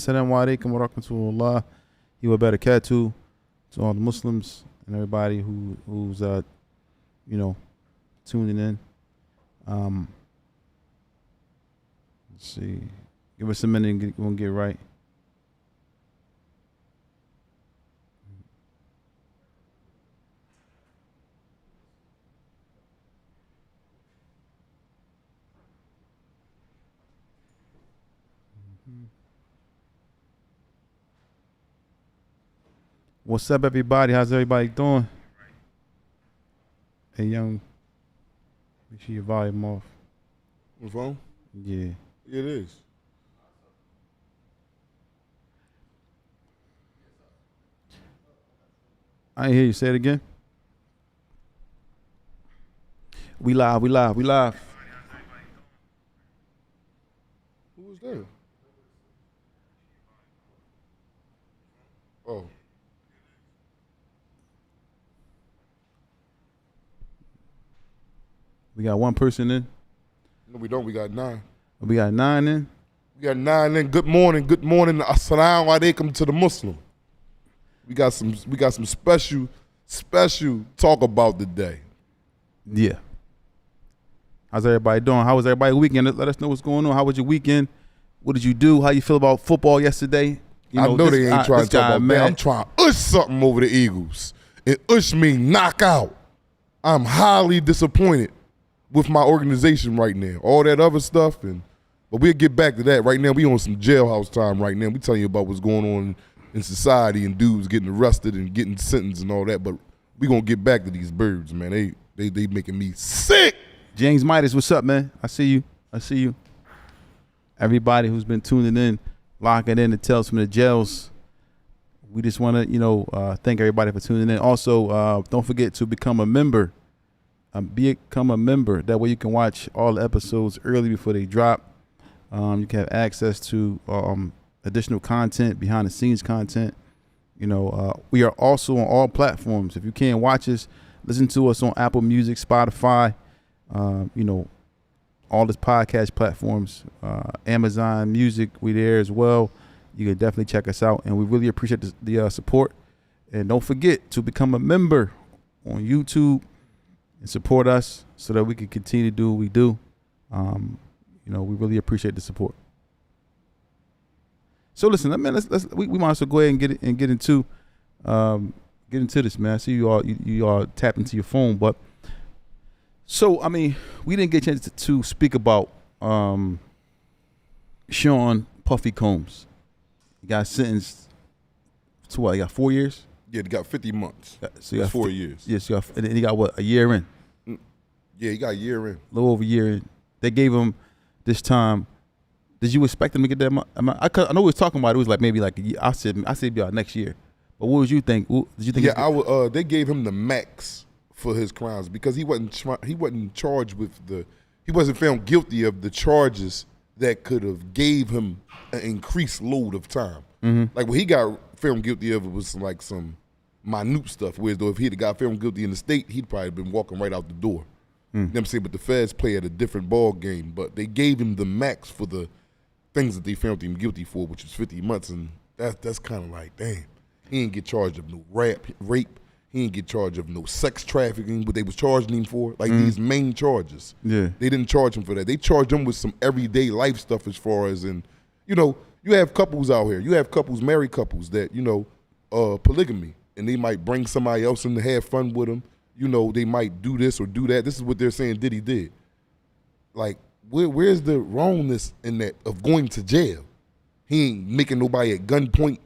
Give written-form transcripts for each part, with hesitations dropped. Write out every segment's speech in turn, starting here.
Assalamu alaikum wa rahmatullah wa barakatuh to all the Muslims and everybody who's tuning in. Let's see. Give us a minute and we'll get right. What's up, everybody? How's everybody doing? Hey, young, make sure your volume off. My phone? Yeah. It is. I ain't hear you. Say it again. We live. Who was that? Oh. We got one person in. No, we don't. We got 9. We got 9 in. We got 9 in. Good morning. Assalamu alaikum to the Muslim. We got some special talk about today. Yeah. How's everybody doing? How was everybody's weekend? Let us know what's going on. How was your weekend? What did you do? How you feel about football yesterday? I know they ain't trying to talk about that. I'm trying to ush something over the Eagles. And ush mean knock out. I'm highly disappointed with my organization right now. All that other stuff, but we'll get back to that. Right now, we on some jailhouse time right now. We telling you about what's going on in society and dudes getting arrested and getting sentenced and all that. But we gonna get back to these birds, man. They making me sick. James Midas, what's up, man? I see you. Everybody who's been tuning in, locking in the Tales from the Jails. We just want to, thank everybody for tuning in. Also, don't forget to become a member. Become a member. That way you can watch all the episodes early before they drop. You can have access to additional content, behind the scenes content. We are also on all platforms. If you can't watch us, listen to us on Apple Music, Spotify, all this podcast platforms, Amazon Music. We there as well. You can definitely check us out, and we really appreciate the support. And don't forget to become a member on YouTube and support us so that we can continue to do what we do. We really appreciate the support. So listen, we might as well go ahead and get into this, man. I see you all tap into your phone, but so we didn't get a chance to speak about Sean Puffy Combs. He got sentenced to what? He got 4 years. Yeah, he got 50 months. So he got 4 years. Yes, and then he got what? A year in. Yeah, he got a year in. A little over a year in. They gave him this time. Did you expect him to get that amount? I know we was talking about it. It was like maybe like a year. I said next year. But what did you think? Did you think? Yeah, they gave him the max for his crimes because he wasn't charged with he wasn't found guilty of the charges that could have gave him an increased load of time. Mm-hmm. Like what he got found guilty of was like some minute stuff. Whereas though if he'd got found guilty in the state, he'd probably been walking right out the door. You know what I'm saying? But the feds play at a different ball game. But they gave him the max for the things that they found him guilty for, which was 50 months. And that's kind of like, damn. He didn't get charged of no rape. He didn't get charged of no sex trafficking, but they was charging him for. Like these main charges. Yeah. They didn't charge him for that. They charged him with some everyday life stuff as far as you have couples out here. You have married couples that, polygamy. And they might bring somebody else in to have fun with them. They might do this or do that. This is what they're saying Diddy did. Like, where's the wrongness in that of going to jail? He ain't making nobody at gunpoint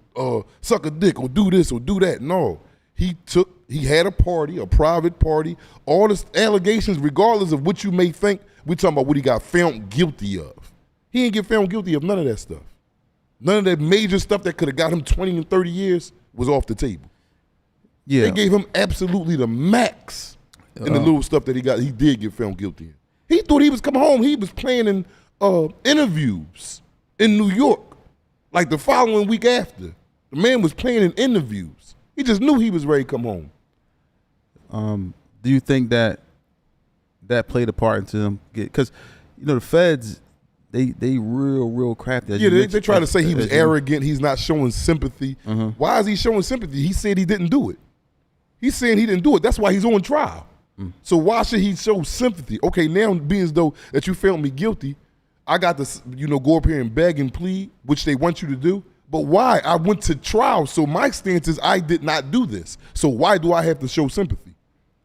suck a dick or do this or do that. No. He had a party, a private party, all the allegations, regardless of what you may think, we're talking about what he got found guilty of. He ain't get found guilty of none of that stuff. None of that major stuff that could have got him 20 and 30 years was off the table. Yeah. They gave him absolutely the max in the little stuff that he got. He did get found guilty in. He thought he was coming home. He was playing in interviews in New York. Like the following week after. The man was playing in interviews. He just knew he was ready to come home. Do you think that played a part into him? Because, the feds, they real crafty. Yeah, they try to say he was arrogant. He's not showing sympathy. Why is he showing sympathy? He said he didn't do it. He's saying he didn't do it. That's why he's on trial. So why should he show sympathy? Okay, now be as though that you found me guilty. I got to, go up here and beg and plead, which they want you to do. But why? I went to trial, so my stance is I did not do this. So why do I have to show sympathy?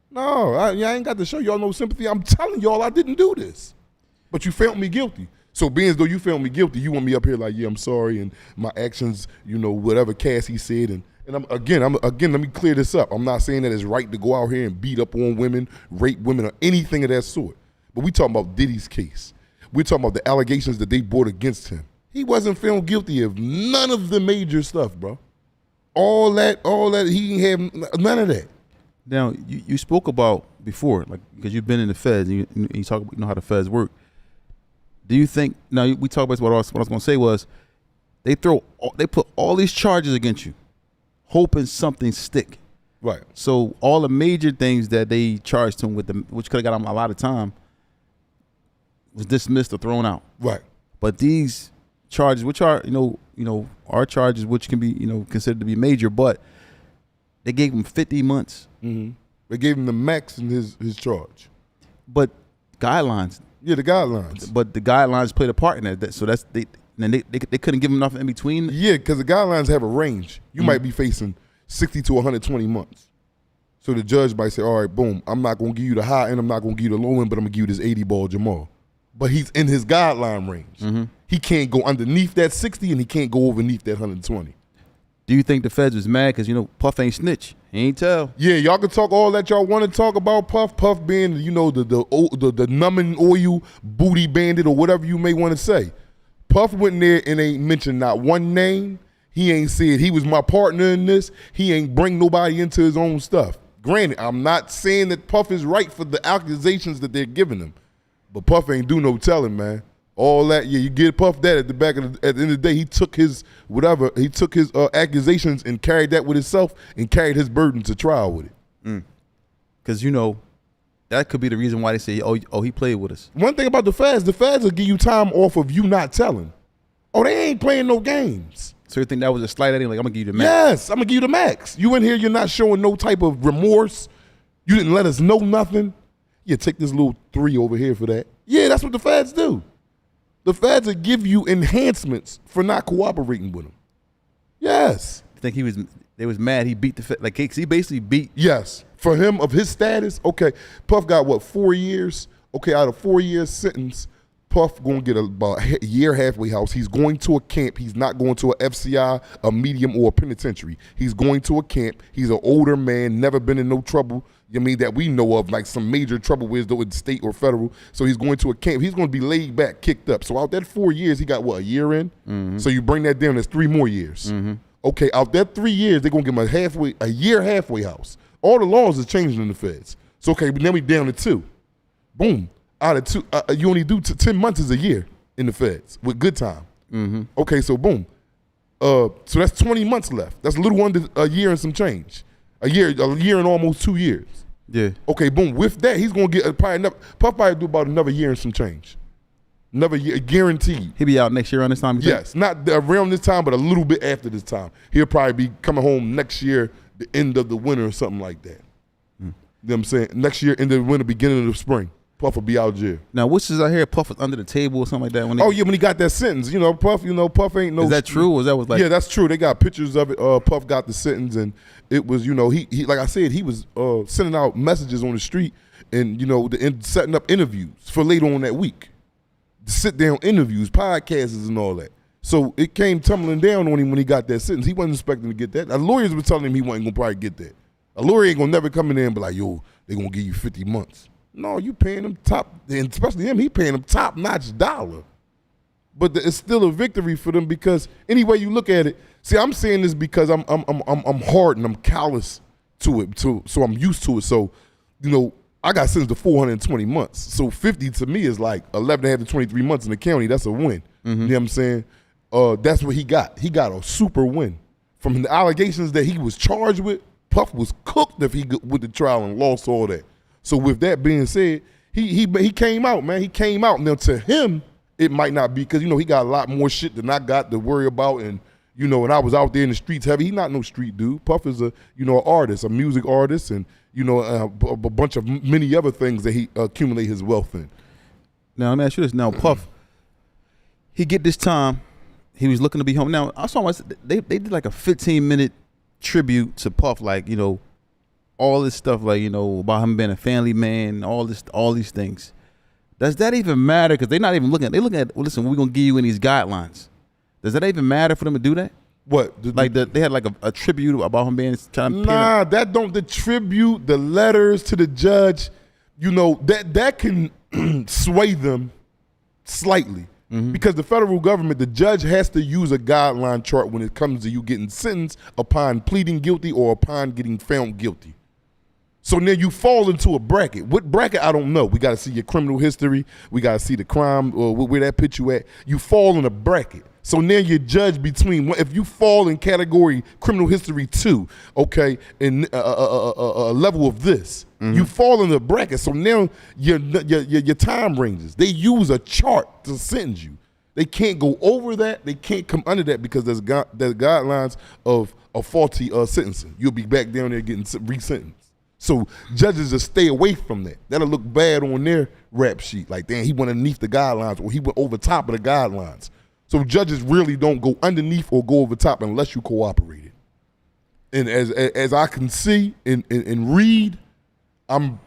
No, I ain't got to show y'all no sympathy. I'm telling y'all I didn't do this. But you found me guilty. So being as though you found me guilty, you want me up here like, yeah, I'm sorry, and my actions, whatever Cassie said, and again, let me clear this up. I'm not saying that it's right to go out here and beat up on women, rape women, or anything of that sort. But we talking about Diddy's case. We're talking about the allegations that they brought against him. He wasn't found guilty of none of the major stuff, bro. All that, he didn't have none of that. Now, you spoke about before, like, because you've been in the feds, and you talk about, how the feds work. Do you think, now we talked about what I was going to say was, they put all these charges against you, hoping something stick. Right. So all the major things that they charged him with, which could have got him a lot of time, was dismissed or thrown out. Right. But these charges, which are, our charges, which can be, considered to be major, but they gave him 50 months. Mm-hmm. They gave him the max in his charge. But guidelines. Yeah, the guidelines. But the guidelines played a part in that. So that's they couldn't give him nothing in between. Yeah, because the guidelines have a range. You might be facing 60 to 120 months. So the judge might say, all right, boom, I'm not going to give you the high end, I'm not going to give you the low end, but I'm going to give you this 80 ball Jamal. But he's in his guideline range. Mm-hmm. He can't go underneath that 60 and he can't go underneath that 120. Do you think the feds was mad because, Puff ain't snitch? He ain't tell. Yeah, y'all can talk all that y'all want to talk about Puff. Puff being, the numbing oil booty bandit or whatever you may want to say. Puff went in there and ain't mentioned not one name. He ain't said he was my partner in this. He ain't bring nobody into his own stuff. Granted, I'm not saying that Puff is right for the accusations that they're giving him. But Puff ain't do no telling, man. All that, yeah, you get Puff that at the end of the day, he took his accusations and carried that with himself and carried his burden to trial with it. Because, that could be the reason why they say, oh, he played with us. One thing about the feds will give you time off of you not telling. Oh, they ain't playing no games. So you think that was a slight at him? Like, I'm going to give you the max? Yes, I'm going to give you the max. You in here, you're not showing no type of remorse. You didn't let us know nothing. Yeah, take this little 3 over here for that. Yeah, that's what the feds do. The feds will give you enhancements for not cooperating with them. Yes. I think they was mad he beat the feds. Like, he basically beat. Yes. For him, of his status, okay, Puff got, 4 years? Okay, out of 4 years sentence, Puff going to get about a year halfway house. He's going to a camp. He's not going to a FCI, a medium, or a penitentiary. He's going to a camp. He's an older man, never been in no trouble. That we know of, like some major trouble with the state or federal. So he's going to a camp. He's going to be laid back, kicked up. So out that 4 years, he got, a year in? Mm-hmm. So you bring that down, that's 3 more years. Mm-hmm. Okay, out that 3 years, they're going to give him a year halfway house. All the laws is changing in the feds. So, okay, but then we down to 2. Boom. Out of 2, you only do 10 months is a year in the feds with good time. Mm-hmm. Okay, so boom. So that's 20 months left. That's a little under a year and some change. A year and almost 2 years. Yeah. Okay, boom. With that, he's gonna get Puff probably do about another year and some change. Another year, guaranteed. He'll be out next year around this time. Yes, not around this time, but a little bit after this time. He'll probably be coming home next year, the end of the winter or something like that. You know what I'm saying? Next year, in the winter, beginning of the spring, Puff will be out of jail. Now, what's this I hear? Puff was under the table or something like that. When he got that sentence, Puff ain't no. Is that true? Or that was like? Yeah, that's true. They got pictures of it. Puff got the sentence, and it was, he like I said, he was sending out messages on the street, and setting up interviews for later on that week, sit down interviews, podcasts, and all that. So it came tumbling down on him when he got that sentence. He wasn't expecting to get that. The lawyers were telling him he wasn't gonna probably get that. A lawyer ain't gonna never come in there and be like, yo, they gonna give you 50 months. No, you paying him top, and especially him, he paying him top-notch dollar. But it's still a victory for them because any way you look at it, see, I'm saying this because I'm hard and I'm callous to it, so I'm used to it. So, I got sentenced to 420 months. So 50 to me is like 11 and a half to 23 months in the county. That's a win. Mm-hmm. You know what I'm saying? That's what he got. He got a super win. From the allegations that he was charged with, Puff was cooked if he went to trial and lost all that. So with that being said, he came out, man. He came out. Now to him, it might not be because he got a lot more shit than I got to worry about, and and I was out there in the streets heavy. He not no street dude. Puff is a an artist, a music artist, and a bunch of many other things that he accumulate his wealth in. Now let me ask you this. Now Puff, he get this time. He was looking to be home. Now I saw they did like a 15-minute tribute to Puff, like all this stuff, like about him being a family man, all these things. Does that even matter? Because they're not even looking. They looking at, well, listen, we're gonna give you in these guidelines. Does that even matter for them to do that? What? They had like a tribute about him being trying to Nah, that don't, the tribute, the letters to the judge, that can sway them slightly. Because the federal government, the judge has to use a guideline chart when it comes to you getting sentenced upon pleading guilty or upon getting found guilty. So now you fall into a bracket. What bracket, I don't know. We got to see your criminal history. We got to see the crime or where that put you at. You fall in a bracket. So now you're judged between, if you fall in category criminal history 2, okay, in a level of this, you fall in the bracket. So now your time ranges. They use a chart to sentence you. They can't go over that. They can't come under that because there's guidelines of faulty sentencing. You'll be back down there getting resentenced. So judges just stay away from that. That'll look bad on their rap sheet. Like, damn, he went underneath the guidelines or he went over top of the guidelines. So judges really don't go underneath or go over top unless you cooperated. And as I can see and read, I'm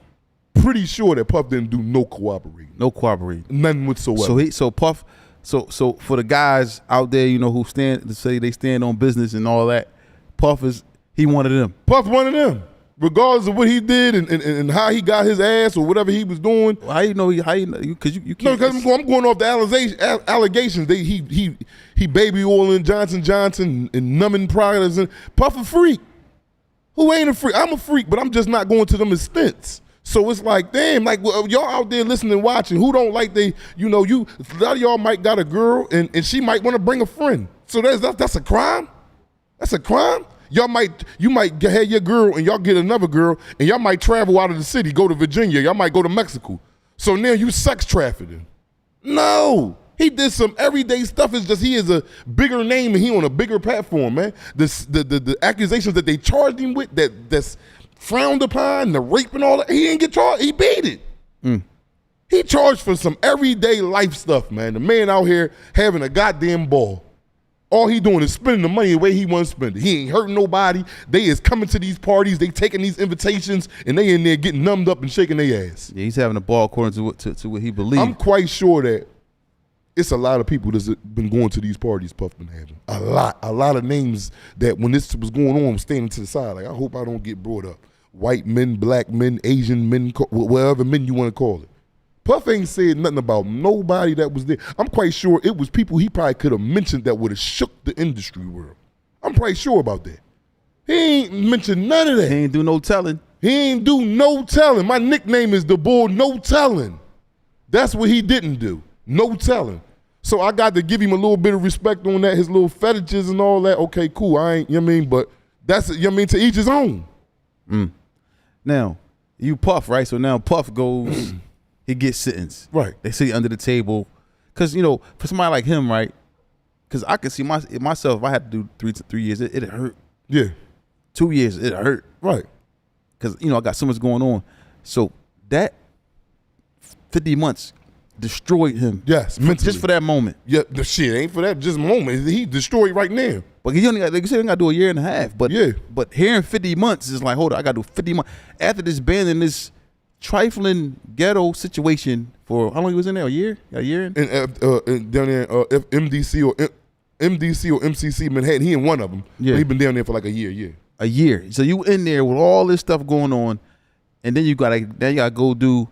pretty sure that Puff didn't do no cooperating. No cooperating. None whatsoever. So Puff, so for the guys out there, who they stand on business and all that, Puff he one of them. Puff one of them. Regardless of what he did and how he got his ass or whatever he was doing. Well, how you know? Because you can't. No, because I'm going off the allegations. He baby oiling Johnson and numbing products and Puff a freak. Who ain't a freak? I'm a freak, but I'm just not going to them extents. So it's like, damn, like y'all out there listening and watching. Who don't like a lot of y'all might got a girl and she might want to bring a friend. So that's a crime. That's a crime. You might have your girl and y'all get another girl and y'all might travel out of the city, go to Virginia, y'all might go to Mexico. So now you sex trafficking. No, he did some everyday stuff. It's just he is a bigger name and he on a bigger platform, man. The accusations that they charged him with that's frowned upon, the rape and all that, he didn't get charged. He beat it. He charged for some everyday life stuff, man. The man out here having a goddamn ball. All he doing is spending the money the way he wants to spend it. He ain't hurting nobody. They is coming to these parties. They taking these invitations, and they in there getting numbed up and shaking their ass. Yeah, he's having a ball according to what he believes. I'm quite sure that it's a lot of people that's been going to these parties Puff been having. A lot of names that when this was going on was standing to the side. Like, I hope I don't get brought up. White men, black men, Asian men, whatever men you want to call it. Puff ain't said nothing about nobody that was there. I'm quite sure it was people he probably could have mentioned that would have shook the industry world. I'm probably sure about that. He ain't mentioned none of that. He ain't do no telling. He ain't do no telling. My nickname is the bull, no telling. That's what he didn't do. No telling. So I got to give him a little bit of respect on that, his little fetishes and all that. Okay, cool. I ain't, but that's, to each his own. Now, you Puff, right? So now Puff goes... He gets sentenced. Right. They sit under the table. Because, for somebody like him, right, because I could see myself, if I had to do 3 years, it hurt. Yeah. 2 years, it hurt. Right. Because, I got so much going on. So that 50 months destroyed him. Yes, mentally. Just for that moment. Yeah, the shit ain't for that just moment. He destroyed right now. But he only got, like you said, he got to do a year and a half. But yeah. But here in 50 months is like, hold on, I got to do 50 months. After this ban and this trifling ghetto situation for how long he was in there? A year? A year in? And down there, MDC or MCC Manhattan, he in one of them. Yeah. He been down there for like a year. Yeah. A year. So you in there with all this stuff going on, and then you gotta go do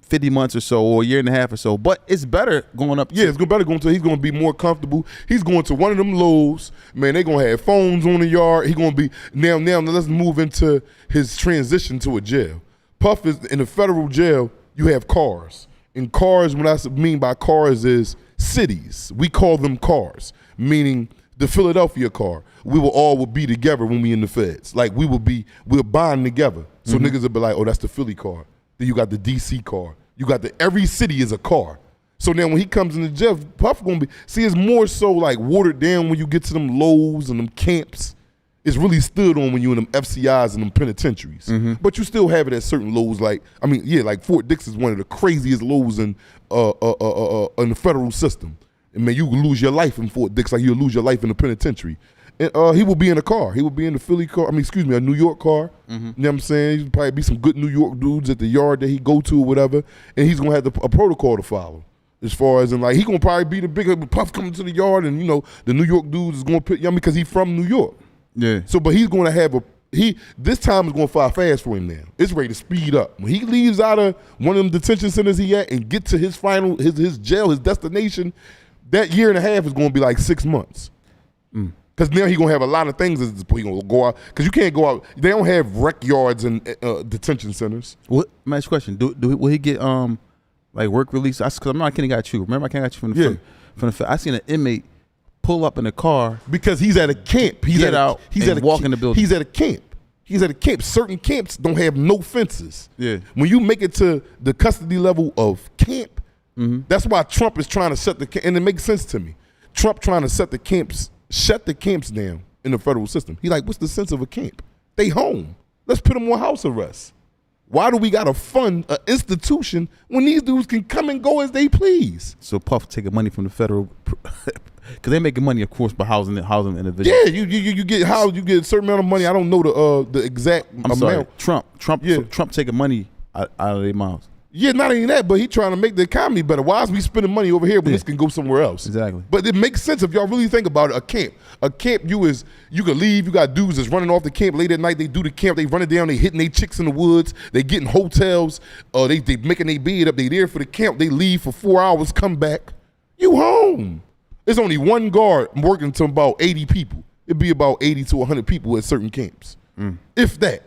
50 months or so, or a year and a half or so. But it's better going up. Yeah, it's better going to. He's going to be more comfortable. He's going to one of them Lowe's. Man, they going to have phones on the yard. He going to be now. Let's move into his transition to a jail. Puff is in a federal jail. You have cars. And cars, what I mean by cars is cities. We call them cars, meaning the Philadelphia car. We will be together when we in the feds. Like we'll bond together. So niggas will be like, oh, that's the Philly car. Then you got the DC car. You got every city is a car. So now when he comes into jail, Puff gonna be, see, it's more so like watered down when you get to them lows and them camps. It's really stood on when you in them FCIs and them penitentiaries. But you still have it at certain lows. Like, I mean, yeah, like Fort Dix is one of the craziest lows in the federal system. And man, you will lose your life in Fort Dix like you'll lose your life in the penitentiary. And he will be in a car. He will be in the Philly car. I mean, excuse me, a New York car. You know what I'm saying? He'll probably be some good New York dudes at the yard that he go to or whatever. And he's gonna have a protocol to follow. As far as in like, he gonna probably be the bigger Puff coming to the yard, and you know the New York dudes is gonna pick because he's from New York. Yeah. So, but he's gonna have this time is gonna fly fast for him now. It's ready to speed up. When he leaves out of one of them detention centers he at and get to his final, his jail, his destination, that year and a half is gonna be like 6 months. Because now he's gonna have a lot of things. He's gonna go out because you can't go out. They don't have rec yards and detention centers. What? My next question: will he get like work release? Because I remember I can't got you. Remember I can't got you from the I seen an inmate pull up in a car because he's at a camp. He's get out. He's at a walk in the building. He's at a camp. He's at a camp. Certain camps don't have no fences. Yeah. When you make it to the custody level of camp, that's why Trump is trying to shut the camp. And it makes sense to me. Trump trying to shut the camps down in the federal system. He like, what's the sense of a camp? They home. Let's put them on house arrest. Why do we gotta fund an institution when these dudes can come and go as they please? So Puff taking money from the federal, because they're making money, of course, by housing individuals. Yeah, you get housed, you get a certain amount of money. I don't know the exact amount. Sorry, Trump taking money out of their mouths. Yeah, not even that, but he trying to make the economy better. Why is we spending money over here when this can go somewhere else? Exactly. But it makes sense if y'all really think about it. A camp, you could leave. You got dudes that's running off the camp late at night. They do the camp. They run it down. They hitting their chicks in the woods. They getting hotels. They making their bed up. They there for the camp. They leave for 4 hours. Come back. You home. There's only one guard working to about 80 people. It'd be about 80 to 100 people at certain camps, if that.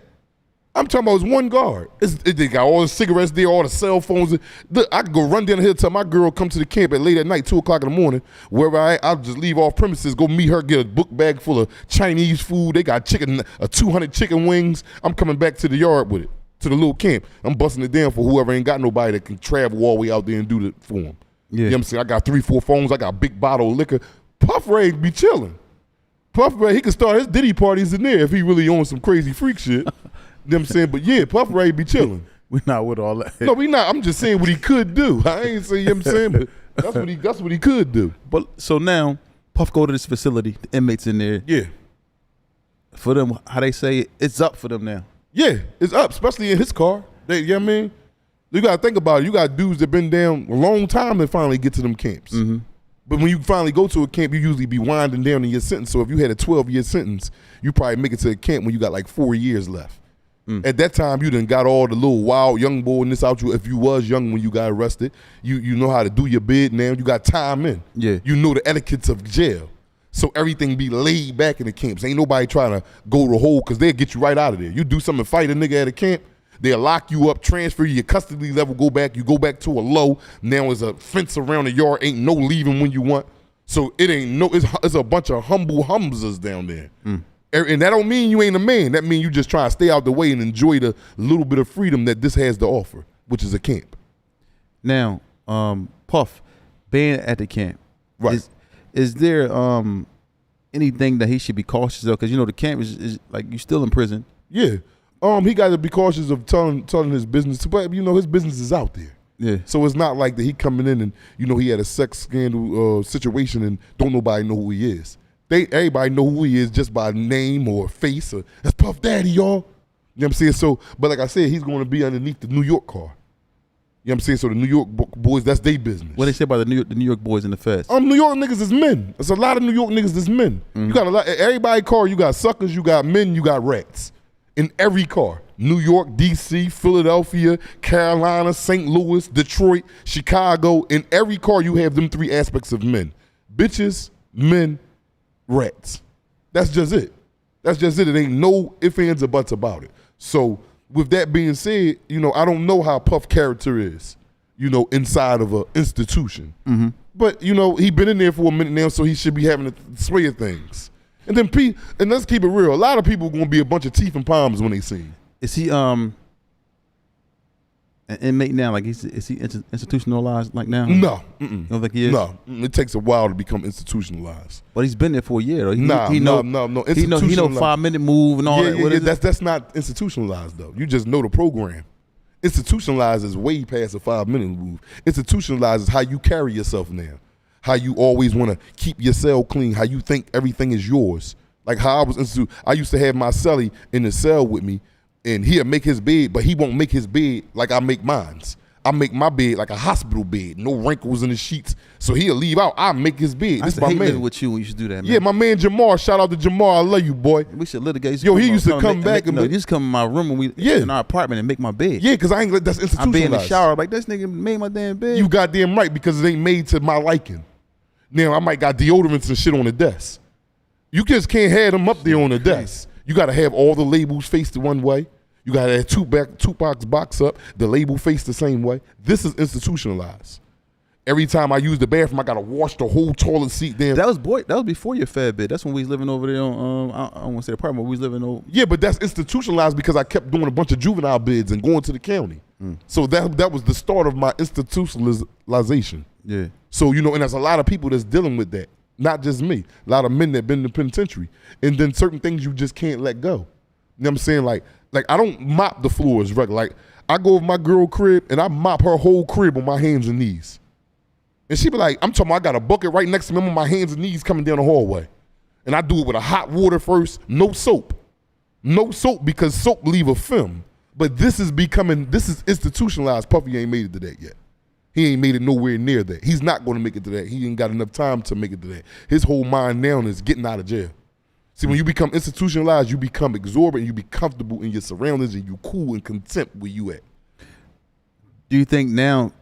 I'm talking about it's one guard. They got all the cigarettes there, all the cell phones. Look, I could go run down the hill, tell my girl come to the camp at late at night, 2 o'clock in the morning, wherever I'll just leave off premises, go meet her, get a book bag full of Chinese food. They got 200 chicken wings. I'm coming back to the yard with it, to the little camp. I'm busting it down for whoever ain't got nobody that can travel all the way out there and do it for them. Yeah. You know what I'm saying? I got 3-4 phones. I got a big bottle of liquor. Puff Ray be chilling. Puff Ray, he could start his Diddy parties in there if he really on some crazy freak shit. You know what I'm saying? But yeah, Puff Ray be chilling. We not with all that. No, we not. I'm just saying what he could do. I ain't saying, you know what I'm saying? But that's what he could do. But so now, Puff go to this facility, the inmates in there. Yeah. For them, how they say it, it's up for them now. Yeah, it's up, especially in his car. You know what I mean? You got to think about it. You got dudes that been down a long time to finally get to them camps. But when you finally go to a camp, you usually be winding down in your sentence. So if you had a 12-year sentence, you probably make it to a camp when you got like 4 years left. At that time, you done got all the little wild young boyness out you. If you was young when you got arrested, you know how to do your bid now. You got time in. Yeah. You know the etiquettes of jail. So everything be laid back in the camps. Ain't nobody trying to go to the hole because they'll get you right out of there. You do something, fight a nigga at a camp, they'll lock you up, transfer you, your custody level go back. You go back to a low. Now there's a fence around the yard. Ain't no leaving when you want. So it's a bunch of humble humzas down there. And that don't mean you ain't a man. That mean you just try to stay out the way and enjoy the little bit of freedom that this has to offer, which is a camp. Now, Puff, being at the camp, right? Is there anything that he should be cautious of? Because you know the camp is like you still in prison. Yeah. He got to be cautious of telling his business, but you know his business is out there. Yeah. So it's not like that he coming in and you know he had a sex scandal situation and don't nobody know who he is. Everybody know who he is just by name or face. Or that's Puff Daddy, y'all. You know what I'm saying? So, but like I said, he's going to be underneath the New York car. You know what I'm saying? So the New York boys, that's their business. What they say about the New York boys in the feds? New York niggas is men. There's a lot of New York niggas that's men. You got a lot. Everybody car, you got suckers, you got men, you got rats. In every car. New York, D.C., Philadelphia, Carolina, St. Louis, Detroit, Chicago. In every car, you have them 3 aspects of men. Bitches, men, rats. That's just it. That's just it. It ain't no ifs, ands, or buts about it. So with that being said, you know, I don't know how Puff character is, you know, inside of an institution. But, you know, he been in there for a minute now, so he should be having the sway of things. And then and let's keep it real. A lot of people gonna be a bunch of teeth and palms when they see him. Is he an inmate now? Like, is he institutionalized like now? No. You don't think he is? No. It takes a while to become institutionalized. But he's been there for a year. Though. No. He know 5-minute move and all that. Yeah. That's not institutionalized though. You just know the program. Institutionalized is way past a 5-minute move. Institutionalized is how you carry yourself now. How you always want to keep your cell clean. How you think everything is yours. Like how I was instituted. I used to have my cellie in the cell with me, and he'll make his bed, but he won't make his bed like I make mine's. I make my bed like a hospital bed, no wrinkles in the sheets. So he'll leave out. I make his bed. I used to hate living with you when you should do that, man. Yeah, my man Jamar. Shout out to Jamar. I love you, boy. We should litigate. Yo, he used to come back and he used to come in my room when we in our apartment and make my bed. Yeah, because I ain't that's institutionalized. I be in the shower like this nigga made my damn bed. You goddamn right, because it ain't made to my liking. Now I might got deodorants and shit on the desk. You just can't have them up there on the desk. You got to have all the labels faced the one way. You got to have two box up, the label faced the same way. This is institutionalized. Every time I use the bathroom, I got to wash the whole toilet seat down. That was before your fed bed. That's when we was living over there on, I don't want to say the apartment, but we was living over. Yeah, but that's institutionalized because I kept doing a bunch of juvenile bids and going to the county. So that was the start of my institutionalization. Yeah. So, and there's a lot of people that's dealing with that. Not just me. A lot of men that been in the penitentiary. And then certain things you just can't let go. You know what I'm saying? Like I don't mop the floors regular. Like I go over my girl crib and I mop her whole crib on my hands and knees. And she be like, I'm talking about I got a bucket right next to me on my hands and knees coming down the hallway. And I do it with a hot water first, no soap. No soap because soap leave a film. But this is institutionalized. Puffy ain't made it to that yet. He ain't made it nowhere near that. He's not going to make it to that. He ain't got enough time to make it to that. His whole mind now is getting out of jail. See, when you become institutionalized, you become exorbitant, you be comfortable in your surroundings, and you cool and content where you at. Do you think now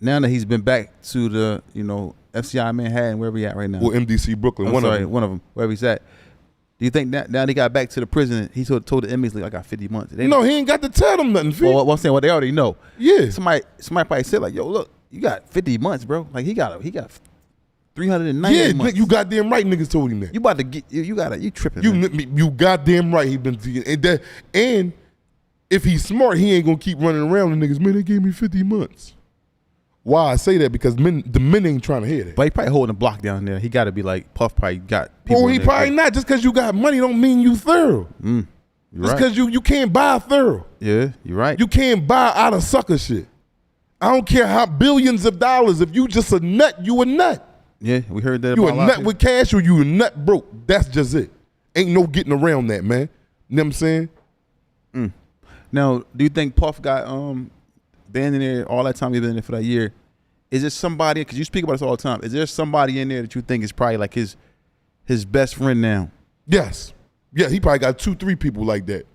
that he's been back to the, FCI Manhattan, wherever he at right now? Or MDC Brooklyn, one of them, wherever he's at. Do you think now he got back to the prison, he told the inmates, like, I got 50 months? No, he ain't got to tell them nothing, Phil. Well, I'm saying, they already know. Yeah. Somebody probably said, like, yo, look, you got 50 months, bro. Like, he got 390 months. Yeah, you goddamn right niggas told him that. You about to get, you tripping, You goddamn right he been, and if he's smart, he ain't gonna keep running around the niggas, man, they gave me 50 months. Why I say that? Because the men ain't trying to hear that. But he probably holding the block down there. He got to be like, Puff probably got people. Oh, he probably not. Just because you got money don't mean you thorough. Just because you can't buy thorough. Yeah, you're right. You can't buy out of sucker shit. I don't care how billions of dollars. If you just a nut, you a nut. Yeah, we heard that. You a nut with cash or you a nut broke. That's just it. Ain't no getting around that, man. You know what I'm saying? Now, do you think Puff got banned in there all that time he's been in there for that year? Is there somebody, because you speak about this all the time, is there somebody in there that you think is probably like his best friend now? Yes. Yeah, he probably got 2-3 people like that.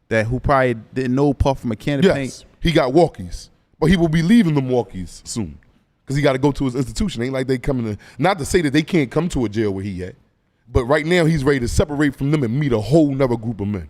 That who probably didn't know Puff from a can of paint? Yes, he got walkies. But he will be leaving them walkies soon. Because he got to go to his institution. Ain't like they coming to, not to say that they can't come to a jail where he at, but right now he's ready to separate from them and meet a whole nother group of men.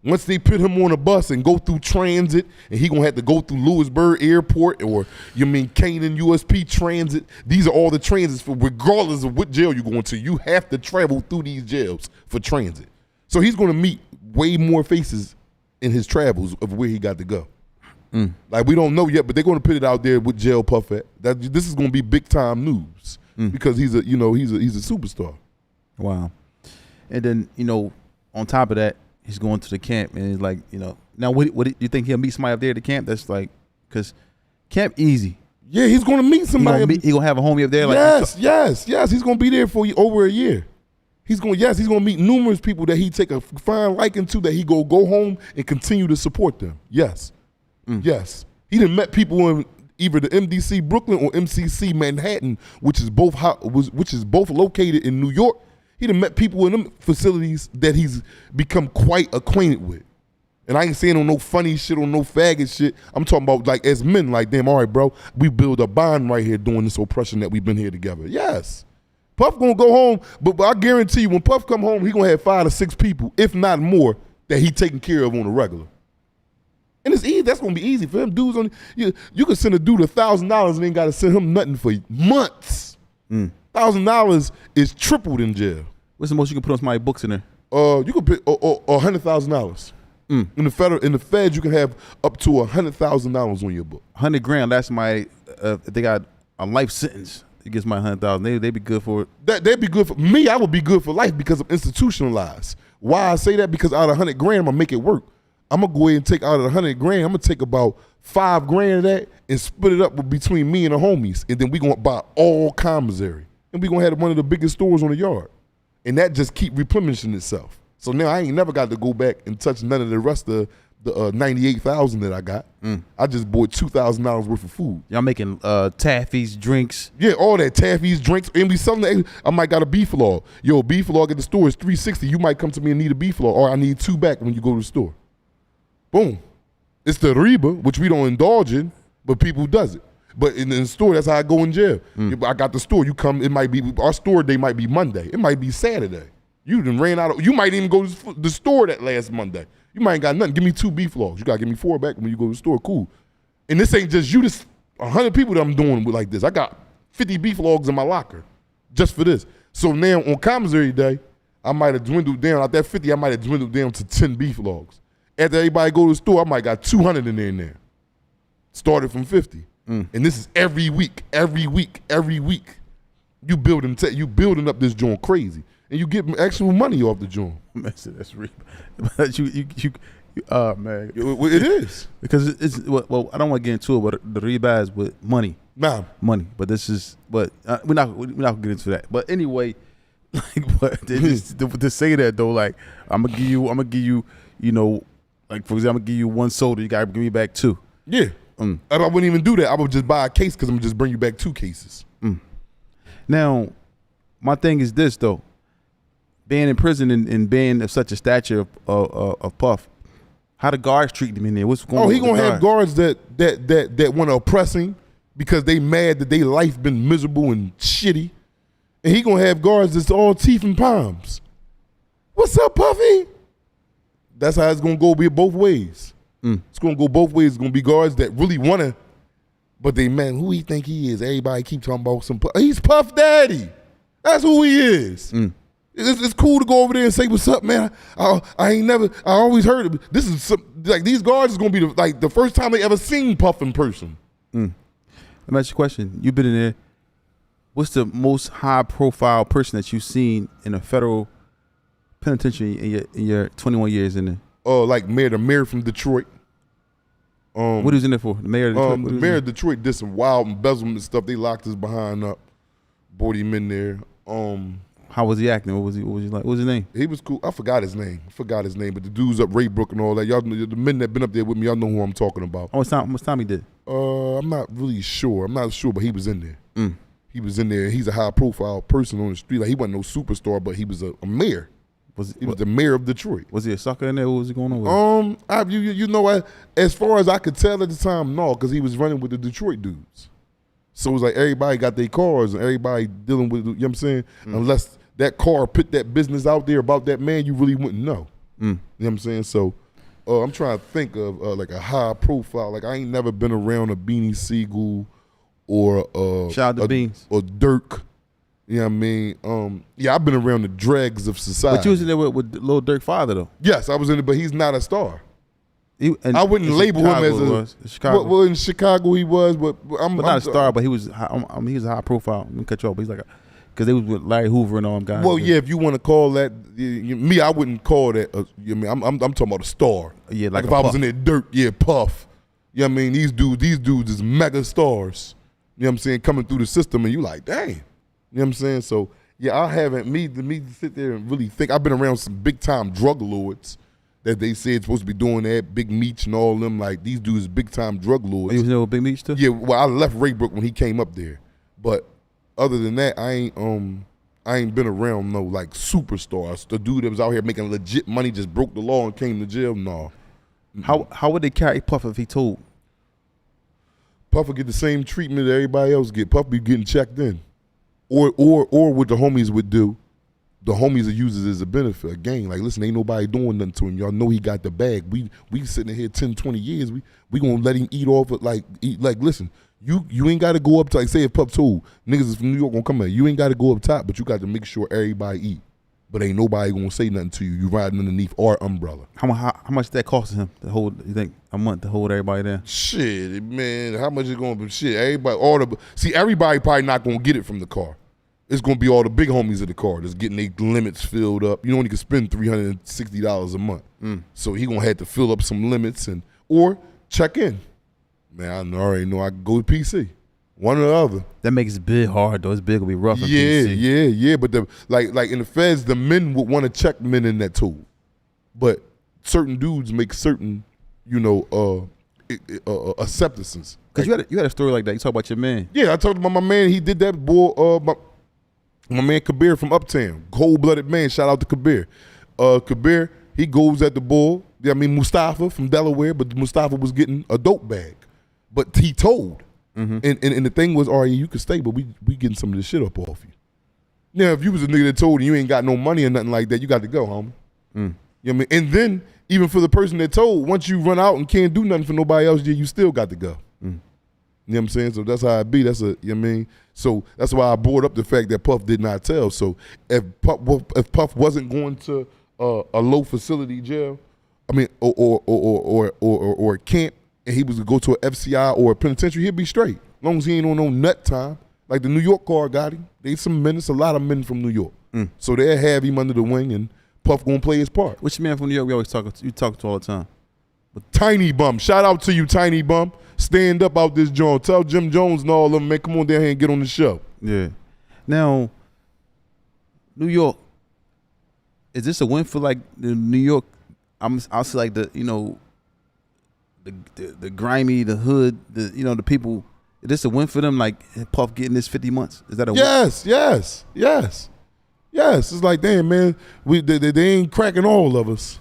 Once they put him on a bus and go through transit, and he gonna have to go through Lewisburg Airport or Canaan USP Transit. These are all the transits for, regardless of what jail you're going to. You have to travel through these jails for transit. So he's gonna meet way more faces in his travels of where he got to go. Like we don't know yet, but they're gonna put it out there with Jail Puff at. This is gonna be big time news because he's a superstar. Wow. And then on top of that, he's going to the camp, and it's like, now what do you think he'll meet somebody up there at the camp? That's like, because camp easy. Yeah, he's going to meet somebody. He gonna have a homie up there. Yes. He's going to be there for over a year. He's going to meet numerous people that he take a fine liking to, that he go home and continue to support them. Yes. Yes. He done met people in either the MDC Brooklyn or MCC Manhattan, which is both located in New York. He done met people in them facilities that he's become quite acquainted with. And I ain't saying on no funny shit, on no faggot shit. I'm talking about like as men, like, damn, all right, bro, we build a bond right here doing this oppression that we've been here together. Yes. Puff gonna go home, but I guarantee you when Puff come home, he gonna have 5 to 6 people, if not more, that he taking care of on the regular. And it's easy. That's gonna be easy for him. Dudes on you could send a dude $1,000 and ain't gotta send him nothing for months. $1,000 is tripled in jail. What's the most you can put on somebody's books in there? You could put $100,000. In the feds, you can have up to $100,000 on your book. 100 grand. That's my. If they got a life sentence, it gets my 100,000. They be good for it. They'd be good for me. I would be good for life because I'm institutionalized. Why I say that? Because out of 100 grand, I'm gonna make it work. I'm gonna go ahead and take out of the 100 grand. I'm gonna take about 5 grand of that and split it up between me and the homies, and then we gonna buy all commissary, and we gonna have one of the biggest stores on the yard, and that just keep replenishing itself. So now I ain't never got to go back and touch none of the rest of the 98,000 that I got. I just bought $2,000 worth of food. Y'all making taffies, drinks. Yeah, all that taffies, drinks, and we selling that. I might got a beef log. Yo, beef log at the store is $3.60. You might come to me and need a beef log, or I need 2 back when you go to the store. Boom. It's the riba, which we don't indulge in, but people does it. But in the store, that's how I go in jail. I got the store. You come. It might be our store day. Might be Monday. It might be Saturday. You done ran out of. You might even go to the store that last Monday. You might ain't got nothing. Give me 2 beef logs. You gotta give me 4 back when you go to the store. Cool. And this ain't just you. This 100 people that I'm doing with like this. I got 50 beef logs in my locker just for this. So now on commissary day, I might have dwindled down. Out that 50, I might have dwindled down to 10 beef logs. After everybody go to the store, I might got 200 in there now. Started from 50. And this is every week. You building up this joint crazy. And you get actual money off the joint. That's real. But man. It is. Because it's, well, I don't want to get into it, but the riba is with money. Nah. Money. But this is, but we're not going to get into that. But anyway, like, but to say that though, like, I'm going to give you, you know, like, for example, I'm going to give you 1 soda, you got to give me back 2. Yeah. And I wouldn't even do that. I would just buy a case because I'm going to just bring you back 2 cases. Now, my thing is this, though. Being in prison and being of such a stature of Puff, how the guards treat him in there? What's going on? Oh, he going to have guards that want to oppress him because they mad that their life been miserable and shitty. And he going to have guards that's all teeth and palms. What's up, Puffy? That's how it's going to go be both ways. It's going to go both ways. It's going to be guards that really want to, but they, man, who he think he is? Everybody keep talking about some Puff. He's Puff Daddy. That's who he is. It's cool to go over there and say, what's up, man? I always heard it. This is like these guards is going to be the first time they ever seen Puff in person. Let me ask you a question. You've been in there. What's the most high profile person that you've seen in a federal penitentiary in your 21 years in there? Like the mayor from Detroit. What was in there for? The mayor of Detroit? The mayor of Detroit did some wild embezzlement stuff. They locked his behind up, brought him in there. How was he acting? What was he like? What was his name? He was cool. I forgot his name. But the dudes up Raybrook and all that. Y'all, the men that been up there with me, y'all know who I'm talking about. How much time he did? I'm not really sure. I'm not sure, but he was in there. He was in there. He's a high profile person on the street. Like, he wasn't no superstar, but he was a mayor. He was the mayor of Detroit. Was he a sucker in there? What was he going on with? You know, as far as I could tell at the time, no, because he was running with the Detroit dudes. So it was like everybody got their cars and everybody dealing with, you know what I'm saying? Unless that car put that business out there about that man, you really wouldn't know. You know what I'm saying? So I'm trying to think of like a high profile. Like, I ain't never been around a Beanie Siegel or Shout out to Beans. Or Dirk. You know what I mean? Yeah, I've been around the dregs of society. But you was in there with Lil Durk's father, though. Yes, I was in it, but he's not a star. I wouldn't label him as a Chicago. Well, in Chicago he was, but I'm not a star. But he was. He was a high profile. Let me cut you off. But he's like, because they was with Larry Hoover and all them guys. Well, yeah, if you want to call that me, I wouldn't call that. I'm talking about a star. Yeah, like if I was in there, Dirk, Puff. You know what I mean? These dudes is mega stars. You know what I'm saying? Coming through the system, and you like, dang. You know what I'm saying? So yeah, I haven't me to sit there and really think. I've been around some big time drug lords that they said supposed to be doing that, Big Meech and all of them. Like, these dudes big time drug lords. You was there with Big Meech too? Yeah, well, I left Raybrook when he came up there, but other than that, I ain't been around no like superstars. The dude that was out here making legit money just broke the law and came to jail. No. How would they carry Puff if he told? Puff would get the same treatment that everybody else get. Puff be getting checked in, or what the homies would do. The homies would use it as a benefit, a gain. Like, listen, ain't nobody doing nothing to him. Y'all know he got the bag. We sitting here 10, 20 years. We gonna let him eat off it. Like, listen, you ain't got to go up to, like, say if Puff told niggas is from New York gonna come in. You ain't got to go up top, but you got to make sure everybody eat. but ain't nobody gonna say nothing to you. You riding underneath our umbrella. How much that cost him to hold? You think a month to hold everybody there? Shit, man, how much is gonna be? Shit, everybody, everybody probably not gonna get it from the car. It's gonna be all the big homies of the car that's getting their limits filled up. You only can spend $360 a month, so he gonna have to fill up some limits or check in. Man, I already know I can go to PC. One or the other. That makes it big hard though. It's big gonna be rough. In PC. Yeah. But like in the feds, the men would want to check men in that tool, but certain dudes make certain, acceptances. Cause you had a story like that. You talk about your man. Yeah, I talked about my man. He did that. Boy, my man Kabir from Uptown, cold-blooded man. Shout out to Kabir. Kabir, he goes at the bull. I mean Mustafa from Delaware, but Mustafa was getting a dope bag, but he told. And the thing was, all right, you could stay, but we getting some of this shit up off you. Now, if you was a nigga that told you ain't got no money or nothing like that, you got to go, homie. You know what I mean? And then, even for the person that told, once you run out and can't do nothing for nobody else, you still got to go. You know what I'm saying? So that's how it be. You know what I mean? So that's why I brought up the fact that Puff did not tell. So if Puff wasn't going to a low facility jail, I mean, or a camp, and he was to go to a FCI or a penitentiary, he'd be straight. As long as he ain't on no nut time. Like the New York car got him. They some men, it's a lot of men from New York. So they'll have him under the wing and Puff gonna play his part. Which man from New York we always talk to all the time? But Tiny Bum. Shout out to you, Tiny Bum. Stand up out this joint. Tell Jim Jones and all of them, man, come on down here and get on the show. Yeah. Now, New York, is this a win for like the New York? I'll say like the the grimy, the hood, the people. Is this a win for them? Like Puff getting this 50 months? Is that a win? Yes. It's like, damn, man, they ain't cracking all of us.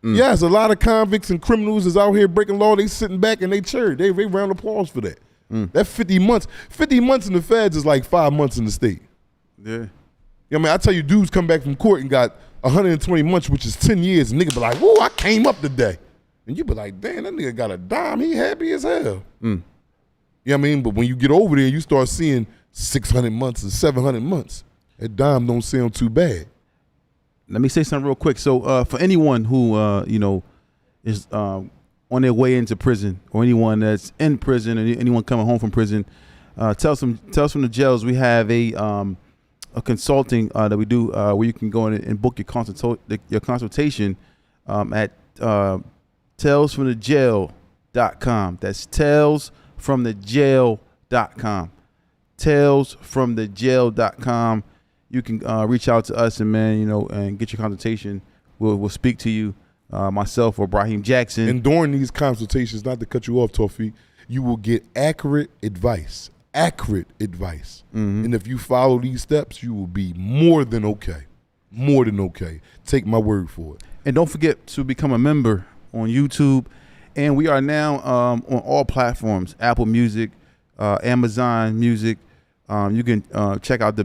Yes, a lot of convicts and criminals is out here breaking law. They sitting back and they cheer. They round applause for that. That 50 months. 50 months in the feds is like 5 months in the state. Yeah. You know what I mean? I tell you, dudes come back from court and got 120 months, which is 10 years. And nigga be like, whoa, I came up today. And you be like, damn, that nigga got a dime. He happy as hell. You know what I mean? But when you get over there, you start seeing 600 months and 700 months. That dime don't sound too bad. Let me say something real quick. So for anyone who is on their way into prison, or anyone that's in prison, or anyone coming home from prison, tell us from the jails we have a consulting that we do where you can go in and book your consultation at talesfromthejail.com. That's talesfromthejail.com. talesfromthejail.com. You can reach out to us and and get your consultation. We'll speak to you, myself or Brahim Jackson. And during these consultations, not to cut you off, Tofi, you will get accurate advice. And if you follow these steps, you will be more than okay. Take my word for it. And don't forget to become a member on YouTube. And we are now on all platforms: Apple Music, Amazon Music. You can check out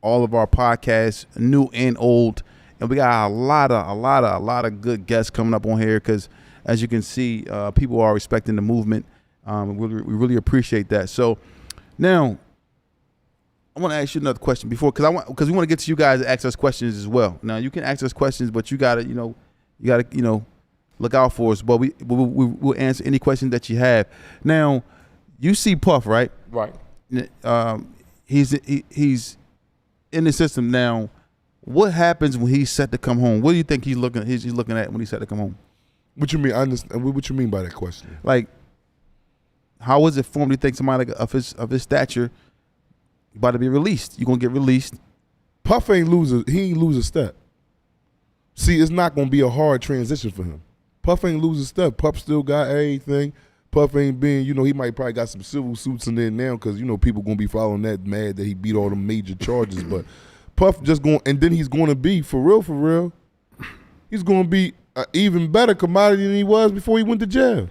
all of our podcasts, new and old, and we got a lot of good guests coming up on here because, as you can see, people are respecting the movement. We really appreciate that. So now I want to ask you another question because we want to get to you guys to ask us questions as well. Now you can ask us questions, but you gotta look out for us. But we'll answer any question that you have. Now you see Puff, right? Right. He's in the system now. What happens when he's set to come home? What do you think he's looking at when he's set to come home? What you mean? I understand. What you mean by that question? Like, how is it for him? Do you think somebody of his stature about to be released? You gonna get released? Puff ain't lose a step. See, it's not gonna be a hard transition for him. Puff ain't lose a step. Puff still got everything. Puff ain't been, he might probably got some civil suits in there now because, people going to be following that mad that he beat all the major charges. But Puff just going, and then he's going to be, for real, he's going to be an even better commodity than he was before he went to jail.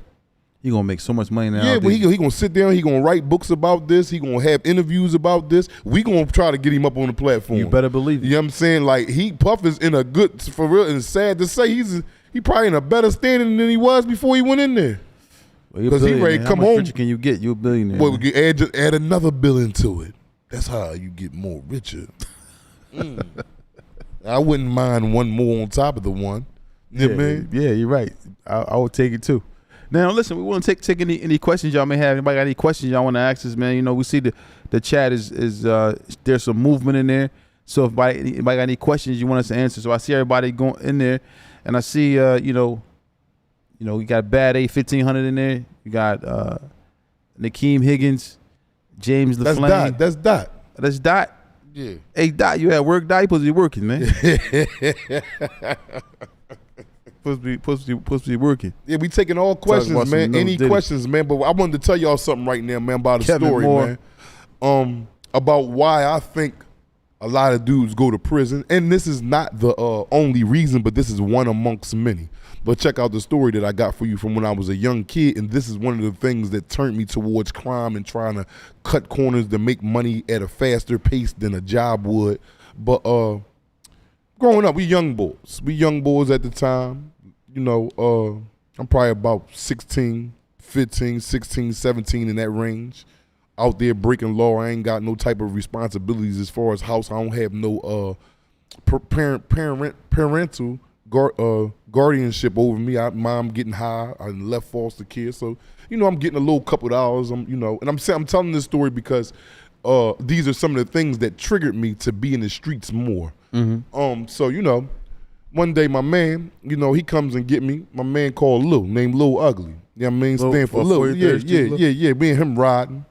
He going to make so much money now. Yeah, but he going to sit down, he going to write books about this, he going to have interviews about this. We going to try to get him up on the platform. You better believe it. You know what I'm saying? Like, Puff is in a good, for real, and it's sad to say, he probably in a better standing than he was before he went in there. Because he ready to come home. How much richer can you get? You're a billionaire. Well, we can add another billion to it. That's how you get more richer. I wouldn't mind one more on top of the one. You know what I mean? Yeah, you're right. I would take it too. Now, listen, we want to take any questions y'all may have. Anybody got any questions y'all want to ask us, man? You know, we see the chat is there's some movement in there. So if anybody got any questions you want us to answer, so I see everybody going in there, and I see you know, we got Bad A 1500 in there. You got Nakeem Higgins, James LaFlame. That's Dot. Yeah. Hey Dot, you at work? Dot, you supposed to be working, man. supposed to be working. Yeah, we taking all questions, man. Any questions, man? But I wanted to tell y'all something right now, man, about a story, man. About why I think a lot of dudes go to prison, and this is not the only reason, but this is one amongst many. But check out the story that I got for you from when I was a young kid, and this is one of the things that turned me towards crime and trying to cut corners to make money at a faster pace than a job would. But growing up, we young boys. We young boys at the time. You know, I'm probably about 16, 15, 16, 17 in that range. Out there breaking law. I ain't got no type of responsibilities as far as house. I don't have no parental guardianship over me. Mom getting high. I left foster kids. So, you know, I'm getting a little couple of hours. And I'm telling this story because these are some of the things that triggered me to be in the streets more. Mm-hmm. So, you know, one day my man, you know, he comes and get me. My man called Lil, named Lil Ugly. You know what I mean? Stand for Lil. Yeah. Me and him riding.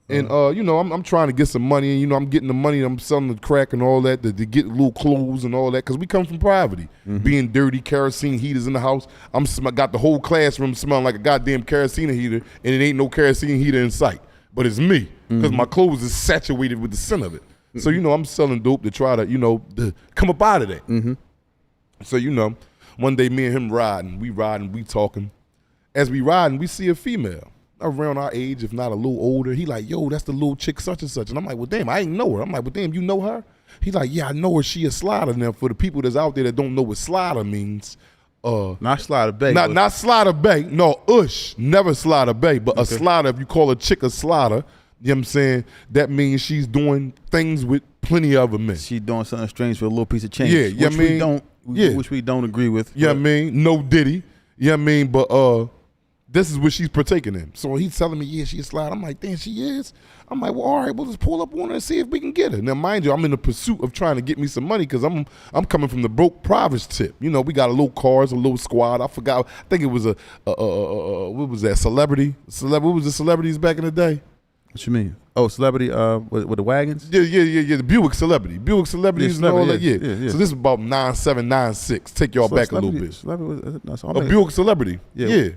And, you know, I'm trying to get some money. And, you know, I'm getting the money. I'm selling the crack and all that to get little clothes and all that. Because we come from poverty. Mm-hmm. Being dirty, kerosene heaters in the house. Got the whole classroom smelling like a goddamn kerosene heater. And it ain't no kerosene heater in sight. But it's me. Because my clothes is saturated with the scent of it. Mm-hmm. So, you know, I'm selling dope to try to, you know, to come up out of that. Mm-hmm. So, you know, one day me and him riding. We talking. As we riding, we see a female around our age, if not a little older. He like, yo, that's the little chick such and such. And I'm like, well, damn, I ain't know her. I'm like, well, damn, you know her? He like, yeah, I know her. She a slider. Now, for the people that's out there that don't know what slider means, not Slider Bay. Not Slider Bay. No, never Slider Bay. But a slider, if you call a chick a slider, you know what I'm saying, that means she's doing things with plenty of other men. She doing something strange for a little piece of change. Yeah, you know what I mean? Which we don't agree with. You know what I mean? No Diddy. You know what I mean? But this is what she's partaking in. So he's telling me, yeah, she a slider. I'm like, damn, she is? I'm like, well, all right, we'll just pull up on her and see if we can get her. Now, mind you, I'm in the pursuit of trying to get me some money because I'm coming from the broke province tip. You know, we got a little cars, a little squad. I forgot. I think it was what was that, celebrity? What was the celebrities back in the day? What you mean? Oh, celebrity with the wagons? Yeah. The Buick celebrities and all that. Yeah. So this is about 9796. Take y'all back a little bit. A Buick celebrity. Yeah.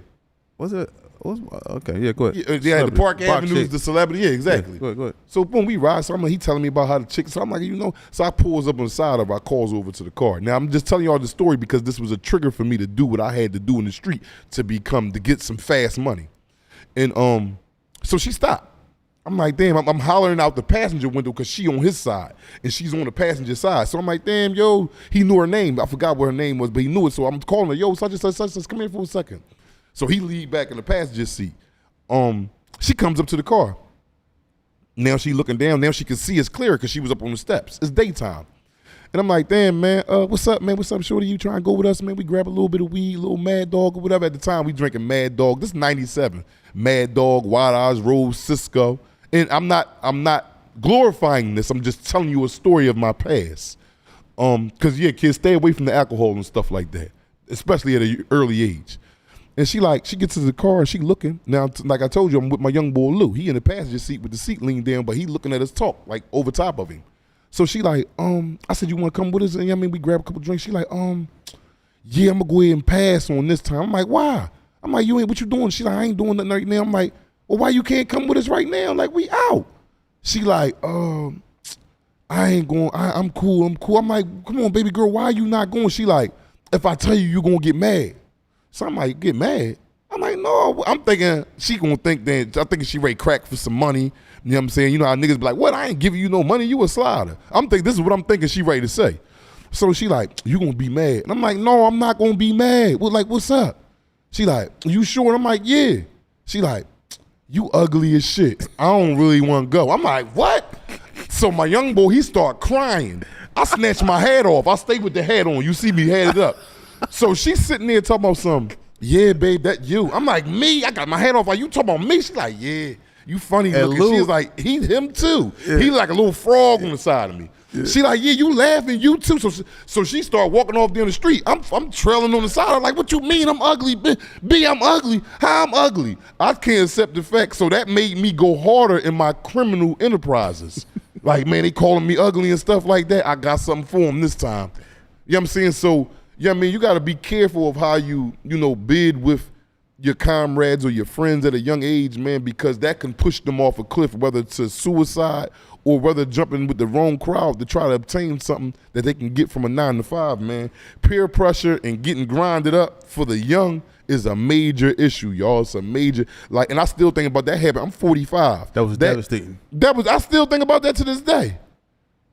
Was it? Okay, yeah, go ahead. Yeah, the Park Avenue is the celebrity. Yeah, exactly. Yeah, go ahead. So when we ride, so he telling me about how the chick. So I'm like, you know, so I pulls up on the side of her. I calls over to the car. Now I'm just telling y'all the story because this was a trigger for me to do what I had to do in the street to get some fast money. And so she stopped. I'm like, damn, I'm hollering out the passenger window because she on his side and she's on the passenger side. So I'm like, damn, yo, he knew her name. I forgot what her name was, but he knew it. So I'm calling her, yo, such and such, come here for a second. So he lead back in the passenger seat. She comes up to the car. Now she looking down. Now she can see us clear because she was up on the steps. It's daytime. And I'm like, damn, man, what's up, man? What's up, shorty? You trying to go with us, man? We grab a little bit of weed, a little Mad Dog or whatever. At the time, we drinking Mad Dog. This is 97. Mad Dog, Wild Eyes, Rose, Cisco. And I'm not glorifying this. I'm just telling you a story of my past. Because, yeah, kids, stay away from the alcohol and stuff like that, especially at an early age. And she gets to the car and she looking. Now, like I told you, I'm with my young boy Lou. He in the passenger seat with the seat leaned down, but he looking at us talk, like over top of him. So she like, I said, you want to come with us? And I mean, we grab a couple drinks. She like, yeah, I'm going to go ahead and pass on this time. I'm like, why? I'm like, what you doing? She like, I ain't doing nothing right now. I'm like, well, why you can't come with us right now? Like, we out. She like, I ain't going, I'm cool. I'm like, come on, baby girl, why are you not going? She like, if I tell you, you're going to get mad. So I'm like, get mad? I'm like, no. I'm thinking she gonna think that I'm thinking she ready crack for some money. You know what I'm saying? You know how niggas be like, what? I ain't giving you no money. You a slider. I'm thinking this is what I'm thinking she ready to say. So she like, you gonna be mad? And I'm like, no, I'm not gonna be mad. Well, like, what's up? She like, you sure? And I'm like, yeah. She like, you ugly as shit. I don't really want to go. I'm like, what? So my young boy, he start crying. I snatched my hat off. I stay with the hat on. You see me hatted up. So she's sitting there talking about something. Yeah, babe, that you. I'm like, me? I got my hat off. Like, you talking about me? She's like, yeah, you funny And looking. She's like, he's him too. Yeah. He's like a little frog on the side of me. Yeah. She like, yeah, you laughing, you too. So she started walking off down the street. I'm trailing on the side. I'm like, what you mean I'm ugly? B, I'm ugly. How I'm ugly? I can't accept the fact. So that made me go harder in my criminal enterprises. Like, man, they calling me ugly and stuff like that. I got something for them this time. You know what I'm saying? So, yeah, I mean, you got to be careful of how you bid with your comrades or your friends at a young age, man, because that can push them off a cliff, whether it's a suicide or whether jumping with the wrong crowd to try to obtain something that they can get from a 9 to 5, man. Peer pressure and getting grinded up for the young is a major issue, y'all. It's a major, like, and I still think about that happening. I'm 45. That was devastating. I still think about that to this day.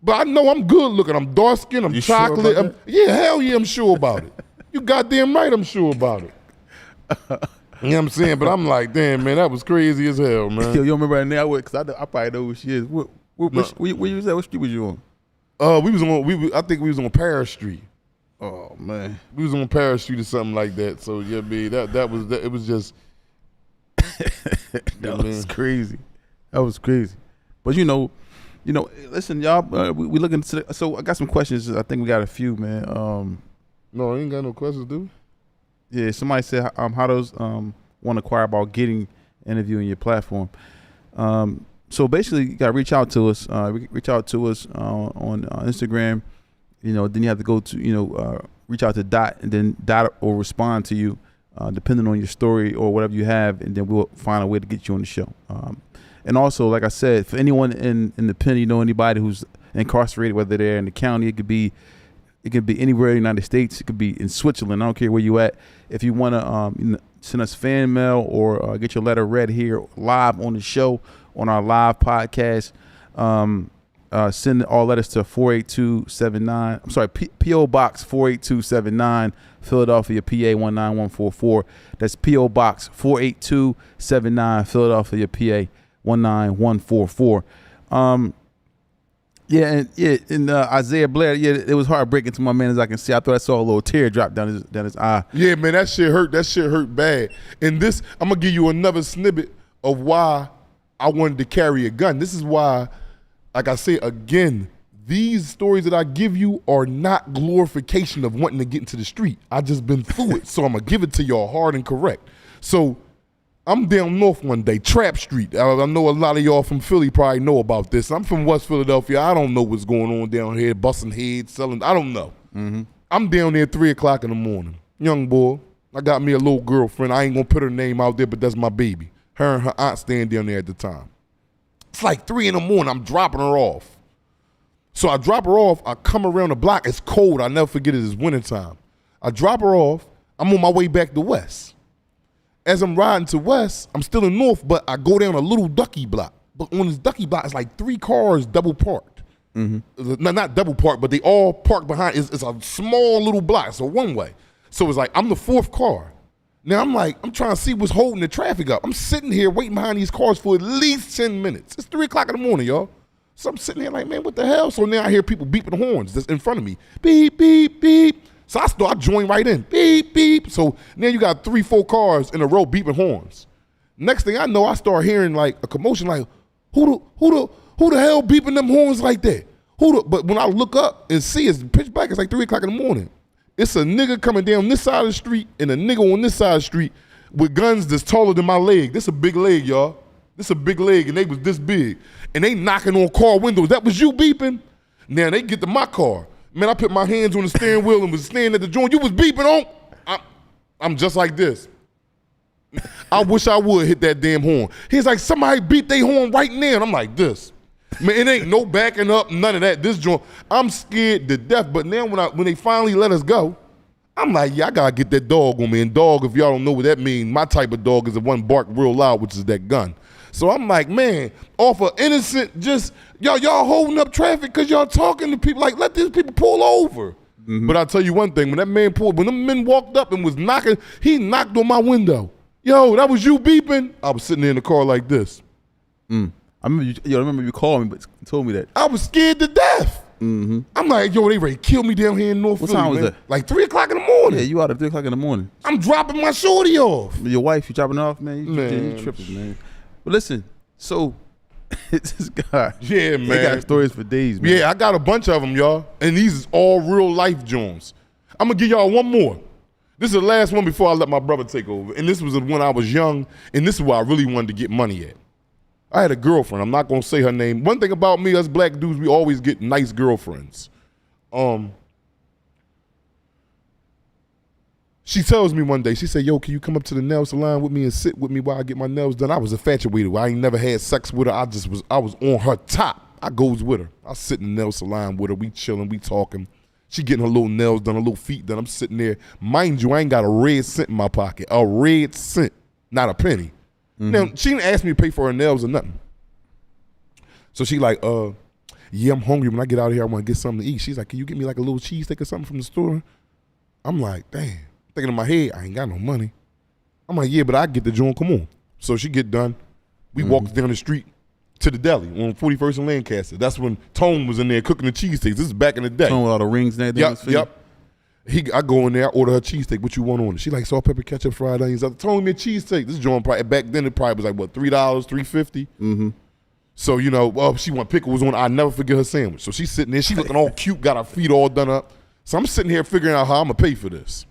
But I know I'm good looking. I'm dark skinned. I'm chocolate. Sure yeah, hell yeah, I'm sure about it. You goddamn right I'm sure about it. You know what I'm saying? But I'm like, damn, man, that was crazy as hell, man. Yo, you remember her now? Because I probably know who she is. Where you was at? What street was you on? I think we was on Paris Street. Oh man, we was on Paris Street or something like that. So yeah, man, it was just that was crazy. That was crazy. But you know, listen, y'all. We looking to. So I got some questions. I think we got a few, man. No, I ain't got no questions, dude. Yeah, somebody said, how does one inquire about getting interviewing your platform? So basically, you got to reach out to us. Reach out to us on Instagram. Then you have to go to, reach out to Dot, and then Dot will respond to you, depending on your story or whatever you have, and then we'll find a way to get you on the show. And also, like I said, for anyone in the pen, anybody who's incarcerated, whether they're in the county, it could be anywhere in the United States. It could be in Switzerland. I don't care where you at. If you want to send us fan mail or get your letter read here live on the show, on our live podcast, send all letters to 48279. I'm sorry, P.O. Box 48279, Philadelphia, PA 19144. That's P.O. Box 48279, Philadelphia, PA 19144. And Isaiah Blair, it was heartbreaking to my man, as I can see. I thought I saw a little tear drop down his eye. Yeah, man, that shit hurt. That shit hurt bad. And this, I'm gonna give you another snippet of why I wanted to carry a gun. This is why, like I say again, these stories that I give you are not glorification of wanting to get into the street. I just been through it, so I'm gonna give it to y'all hard and correct. So I'm down north one day, Trap Street. I know a lot of y'all from Philly probably know about this. I'm from West Philadelphia. I don't know what's going on down here, busting heads, selling. I don't know. Mm-hmm. I'm down there 3 o'clock in the morning. Young boy. I got me a little girlfriend. I ain't going to put her name out there, but that's my baby. Her and her aunt staying down there at the time. It's like 3 in the morning. I'm dropping her off. So I drop her off. I come around the block. It's cold. I'll never forget it. It's wintertime. I drop her off. I'm on my way back to West. As I'm riding to West, I'm still in North, but I go down a little ducky block. But on this ducky block, it's like 3 cars double parked. Mm-hmm. Not double parked, but they all parked behind. It's a small little block. It's a one-way. So it's like I'm the 4th car. Now I'm trying to see what's holding the traffic up. I'm sitting here waiting behind these cars for at least 10 minutes. It's 3 o'clock in the morning, y'all. So I'm sitting here like, man, what the hell? So now I hear people beeping horns that's in front of me. Beep, beep, beep. So I join right in. Beep, beep. So now you got 3-4 cars in a row beeping horns. Next thing I know, I start hearing like a commotion like, who the hell beeping them horns like that? But when I look up and see it's pitch black, it's like 3 o'clock in the morning. It's a nigga coming down this side of the street and a nigga on this side of the street with guns that's taller than my leg. This a big leg, y'all. This a big leg, and they was this big. And they knocking on car windows. That was you beeping? Now they get to my car. Man, I put my hands on the steering wheel and was standing at the joint. You was beeping on? I'm just like this. I wish I would hit that damn horn. He's like, somebody beat their horn right now. And I'm like this. Man, it ain't no backing up, none of that. This joint, I'm scared to death. But now when they finally let us go, I'm like, yeah, I gotta get that dog on me. And dog, if y'all don't know what that means, my type of dog is the one bark real loud, which is that gun. So I'm like, man, off of innocent, just y'all holding up traffic because y'all talking to people. Like, let these people pull over. Mm-hmm. But I'll tell you one thing, when them men walked up and was knocking, he knocked on my window. Yo, that was you beeping? I was sitting there in the car like this. I remember you called me, but told me that. I was scared to death. Mm-hmm. I'm like, yo, they ready to kill me down here in North Philly. What time was man. that? Like 3 o'clock in the morning. Yeah, you out at 3 o'clock in the morning. I'm dropping my shorty off. Your wife, you dropping off, man? Man. You tripping, man. But listen, so it's this guy. Yeah, man. They got stories for days, man. Yeah, I got a bunch of them, y'all. And these is all real life Jones. I'm going to give y'all one more. This is the last one before I let my brother take over. And this was when I was young, and this is where I really wanted to get money at. I had a girlfriend. I'm not going to say her name. One thing about me, us black dudes, we always get nice girlfriends. She tells me one day, she said, yo, can you come up to the nail salon with me and sit with me while I get my nails done? I was infatuated. I ain't never had sex with her. I was on her top. I goes with her. I sit in the nail salon with her. We chilling, we talking. She getting her little nails done, her little feet done. I'm sitting there. Mind you, I ain't got a red cent in my pocket. A red cent, not a penny. Mm-hmm. Now, she didn't ask me to pay for her nails or nothing. So she like, yeah, I'm hungry. When I get out of here, I want to get something to eat. She's like, can you get me like a little cheesesteak or something from the store? I'm like, damn. Thinking in my head, I ain't got no money. I'm like, yeah, but I get the joint, come on. So she get done. We walked down the street to the deli on 41st and Lancaster. That's when Tone was in there cooking the cheesesteaks. This is back in the day. Tone with all the rings and everything. Yep. I go in there, I order her cheesesteak. What you want on it? She like salt, pepper, ketchup, fried onions. I told me a cheesesteak. This joint probably, back then it probably was like, what, $3, $3.50? Mm-hmm. So, you know, well, she want pickles on. I never forget her sandwich. So she's sitting there. She looking all cute, got her feet all done up. So I'm sitting here figuring out how I'm going to pay for this.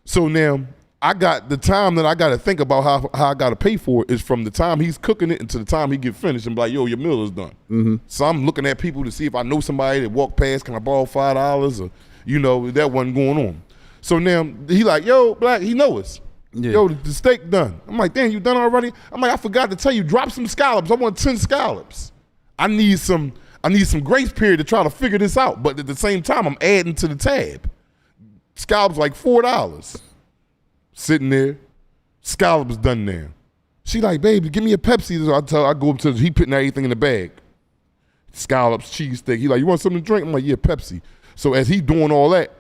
So now I got the time that I got to think about how I got to pay for it is from the time he's cooking it until the time he get finished and be like, yo, your meal is done. Mm-hmm. So I'm looking at people to see if I know somebody that walk past, can I borrow $5 or, you know, that wasn't going on. So now he like, yo, Black, he know us. Yeah. Yo, the steak done. I'm like, damn, you done already? I'm like, I forgot to tell you, drop some scallops. I want 10 scallops. I need some grace period to try to figure this out. But at the same time, I'm adding to the tab. Scallops like $4. Sitting there, scallops done now. She like, baby, give me a Pepsi. I go up to he putting everything in the bag. Scallops, cheesesteak. He like, you want something to drink? I'm like, yeah, Pepsi. So as he doing all that,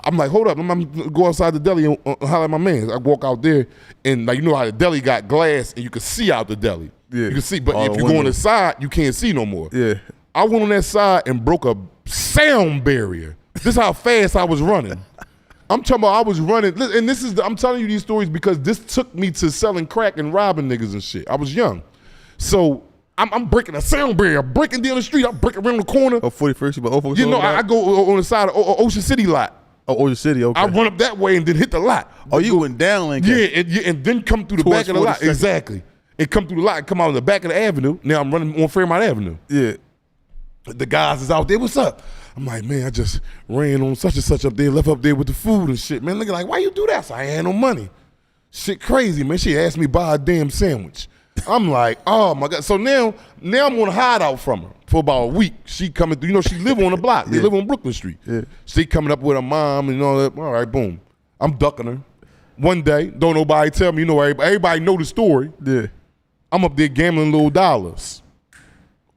I'm like, hold up, I'm gonna go outside the deli and holler at my man. I walk out there and like, you know how the deli got glass and you can see out the deli. Yeah. You can see, but if you go on the side, you can't see no more. Yeah. I went on that side and broke a sound barrier. This is how fast I was running. I'm talking about I was running, and I'm telling you these stories because this took me to selling crack and robbing niggas and shit. I was young. So I'm breaking a sound barrier, breaking down the street, I'm breaking around the corner. Oh, 41st, but you know, I go on the side of Ocean City lot. Oh, Ocean City, okay. I run up that way and then hit the lot. Oh, you went down Lancaster? Yeah, and then come through the back of the lot. Exactly. And come through the lot and come out of the back of the avenue. Now I'm running on Fairmount Avenue. Yeah. The guys is out there, what's up? I'm like, man, I just ran on such and such up there, left up there with the food and shit. Man, looking like, why you do that? So I ain't had no money. Shit crazy, man. She asked me to buy a damn sandwich. I'm like, oh my God. So now I'm on a hideout from her for about a week. She coming through, you know, she live on the block. They live on Brooklyn Street. Yeah. She coming up with her mom and all that. All right, boom. I'm ducking her. One day, don't nobody tell me, you know, everybody know the story. Yeah. I'm up there gambling little dollars.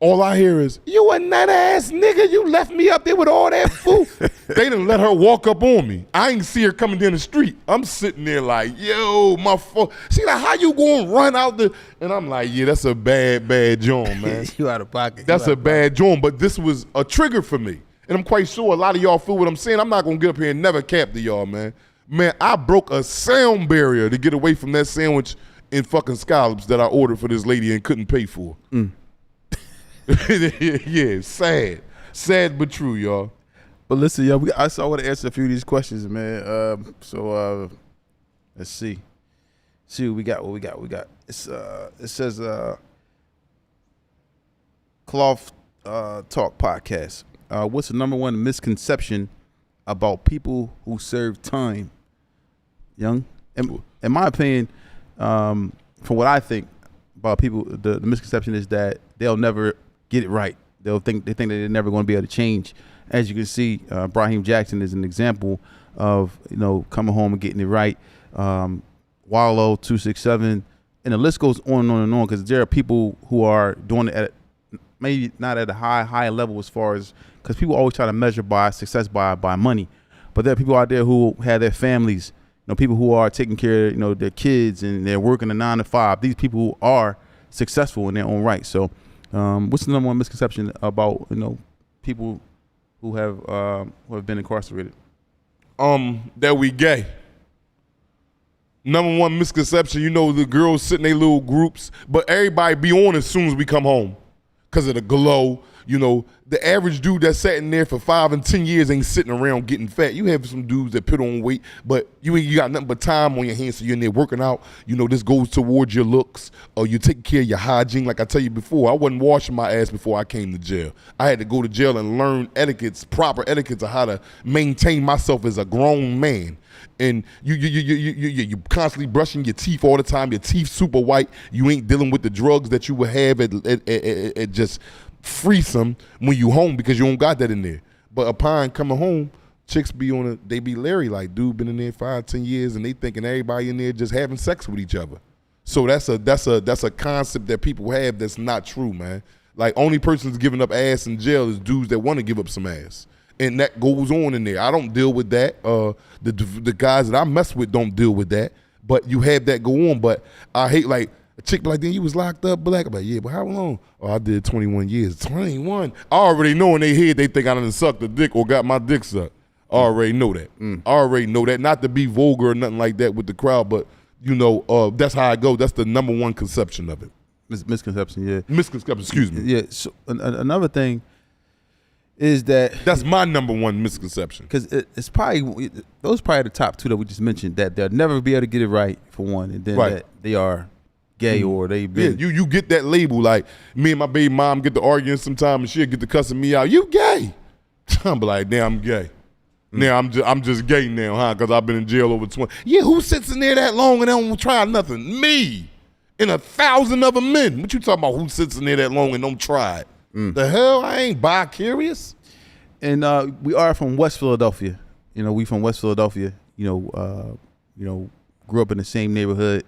All I hear is, you a nut ass nigga, you left me up there with all that food. They done let her walk up on me. I ain't see her coming down the street. I'm sitting there like, yo, my phone. She like, how you gonna run out the, and I'm like, yeah, that's a bad joint, man. You out of pocket. That's a bad joint, but this was a trigger for me. And I'm quite sure a lot of y'all feel what I'm saying. I'm not gonna get up here and never cap to y'all, man. Man, I broke a sound barrier to get away from that sandwich and fucking scallops that I ordered for this lady and couldn't pay for. Yeah, sad but true, y'all. But listen, y'all, I want to answer a few of these questions, man. Let's see what we got. It says Cloth Talk Podcast. What's the number one misconception about people who serve time? Young, in my opinion, from what I think about people, the misconception is that they'll never get it right. They think that they're never going to be able to change. As you can see, Brahim Jackson is an example of, you know, coming home and getting it right. Wallow 267, and the list goes on and on and on, because there are people who are doing it at maybe not at a high level, as far as, because people always try to measure success by money, but there are people out there who have their families, you know, people who are taking care of, you know, their kids, and they're working a 9 to 5. These people who are successful in their own right. So what's the number one misconception about, you know, people who have been incarcerated? That we gay. Number one misconception, the girls sit in their little groups, but everybody be on as soon as we come home because of the glow. The average dude that's sat in there for 5 and 10 years ain't sitting around getting fat. You have some dudes that put on weight, but you got nothing but time on your hands, so you're in there working out. This goes towards your looks, or you taking care of your hygiene. Like I tell you before, I wasn't washing my ass before I came to jail. I had to go to jail and learn proper etiquettes of how to maintain myself as a grown man. And you constantly brushing your teeth all the time. Your teeth super white. You ain't dealing with the drugs that you would have at just threesome when you home, because you don't got that in there. But upon coming home, chicks they be leery, like, dude been in there 5, 10 years, and they thinking everybody in there just having sex with each other. So that's a concept that people have that's not true, man. Like, only person's giving up ass in jail is dudes that want to give up some ass. And that goes on in there. I don't deal with that. The guys that I mess with don't deal with that. But you have that go on. But I hate, like, a chick be like, then you was locked up black. I'm like, yeah, but how long? Oh, I did 21 years. 21? I already know in their head they think I done sucked a dick or got my dick sucked. I already know that. I already know that. Not to be vulgar or nothing like that with the crowd, but, that's how I go. That's the number one conception of it. Misconception, yeah. Misconception, excuse me. Yeah, so another thing is that's my number one misconception. Because it's probably, those probably the top two that we just mentioned, that they'll never be able to get it right, for one, and then that they are gay or they been. Yeah, you get that label. Like, me and my baby mom get to arguing sometime, and she'll get to cussing me out. You gay? I'm like, damn, I'm gay. Now I'm just gay now, huh? Because I've been in jail over 20. Yeah, who sits in there that long and don't try nothing? Me and 1,000 other men. What you talking about? Who sits in there that long and don't try it? The hell? I ain't bi-curious. And we are from West Philadelphia. We from West Philadelphia. Grew up in the same neighborhood.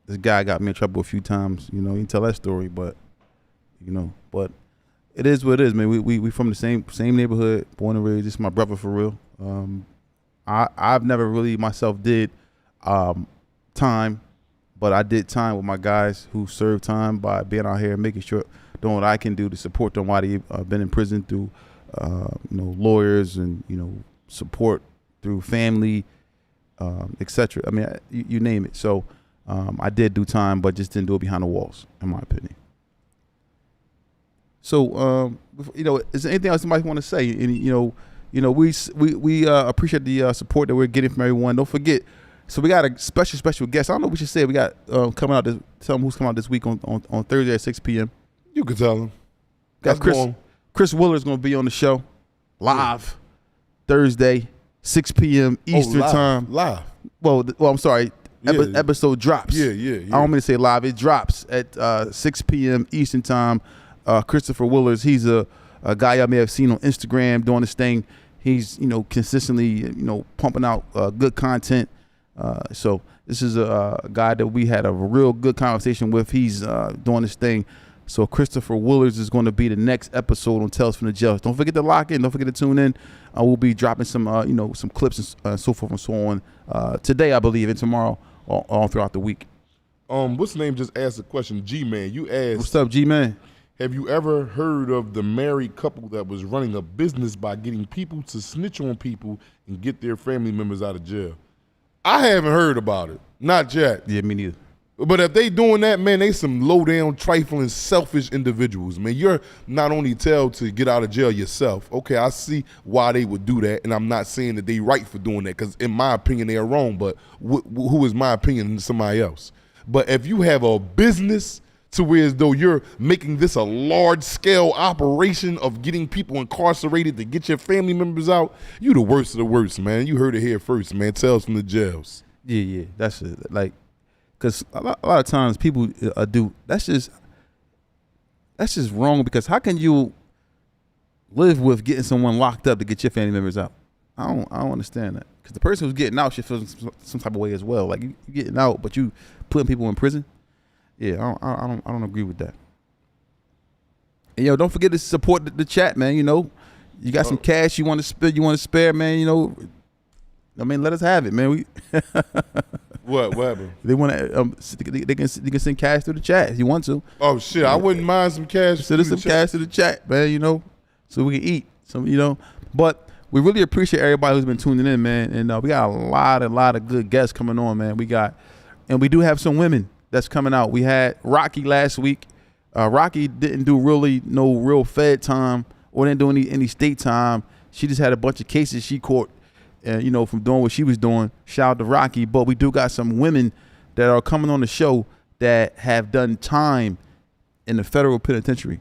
This guy got me in trouble a few times. You can tell that story, but but it is what it is, man. We from the same neighborhood, born and raised. This is my brother for real. I've never really myself did time, but I did time with my guys who served time by being out here and making sure, doing what I can do to support them while they've been in prison through lawyers and support through family, etc. I mean, you name it. So I did do time, but just didn't do it behind the walls, in my opinion. So is there anything else somebody want to say? And we appreciate the support that we're getting from everyone. Don't forget. So we got a special guest. I don't know what we should say. We got coming out. Tell them who's coming out this week on Thursday at 6 p.m. You can tell them. Got Chris Willer's going to be on the show live Thursday, 6 p.m. Eastern time. Live. Well, I'm sorry. Episode drops. Yeah. I don't mean to say live. It drops at 6 p.m. Eastern time. Christopher Willers, he's a guy y'all may have seen on Instagram doing this thing. He's consistently pumping out good content. So this is a guy that we had a real good conversation with. He's doing this thing. So Christopher Willers is going to be the next episode on Tales from the Jails. Don't forget to lock in. Don't forget to tune in. We'll be dropping some some clips and so forth and so on today, I believe, and tomorrow, all throughout the week. What's the name? Just asked a question. G-Man, you asked. What's up, G-Man? Have you ever heard of the married couple that was running a business by getting people to snitch on people and get their family members out of jail? I haven't heard about it. Not yet. Yeah, me neither. But if they doing that, man, they some low-down, trifling, selfish individuals, man. You're not only tell to get out of jail yourself. Okay, I see why they would do that, and I'm not saying that they right for doing that, because in my opinion, they are wrong, but who is my opinion to somebody else? But if you have a business to where as though you're making this a large-scale operation of getting people incarcerated to get your family members out, you the worst of the worst, man. You heard it here first, man. Tales from the Jails. Yeah, that's it. Like, because a lot of times people do. That's just wrong, because how can you live with getting someone locked up to get your family members out? I don't understand that, because the person who's getting out should feel some type of way as well. Like, you getting out, but you putting people in prison. Yeah, I don't agree with that. And don't forget to support the chat, man. You got some cash you want to spare, man. I mean, let us have it, man. We What happened? They want to. They can send cash through the chat if you want to. Oh shit, I wouldn't mind some cash. Send us some cash to the chat, man. so we can eat. So but we really appreciate everybody who's been tuning in, man. And we got a lot of good guests coming on, man. And we do have some women that's coming out. We had Rocky last week. Rocky didn't do no real Fed time or didn't do any state time. She just had a bunch of cases she caught, from doing what she was doing. Shout out to Rocky. But we do got some women that are coming on the show that have done time in the federal penitentiary.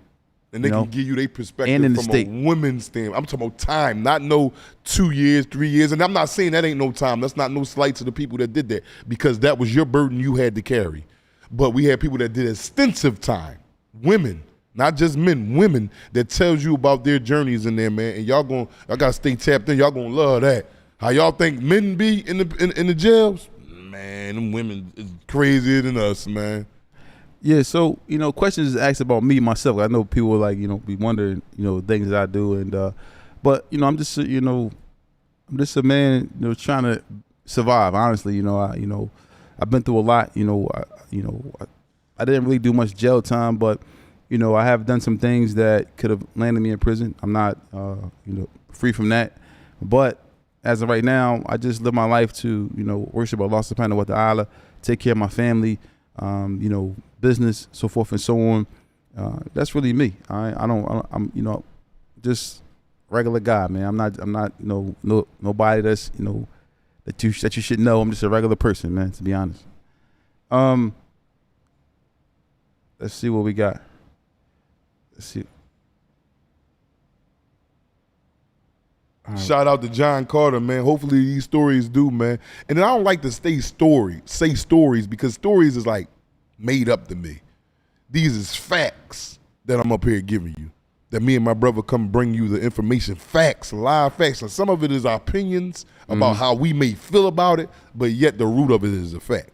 And they can give you their perspective and in the from state. a women's standpoint. I'm talking about time, not no 2 years, 3 years. And I'm not saying that ain't no time. That's not no slight to the people that did that, because that was your burden you had to carry. But we had people that did extensive time, women, not just men, women, that tells you about their journeys in there, man. And y'all gotta stay tapped in. Y'all gonna love that. How y'all think men be in the jails? Man, them women is crazier than us, man. Yeah, so questions is asked about me myself. I know people be wondering things that I do, and but I'm just I'm just a man trying to survive. Honestly, I've been through a lot. I didn't really do much jail time, but I have done some things that could have landed me in prison. I'm not free from that, but as of right now, I just live my life to worship Allah subhanahu wa ta'ala, take care of my family, business, so forth and so on. That's really me. I'm just regular guy, man. I'm not nobody that's that you should know. I'm just a regular person, man, to be honest. Let's see what we got. Let's see. Shout out to John Carter, man. Hopefully these stories do, man. And then I don't like to say stories, because stories is like made up to me. These is facts that I'm up here giving you, that me and my brother come bring you the information, facts, live facts. And some of it is our opinions about how we may feel about it, but yet the root of it is a fact.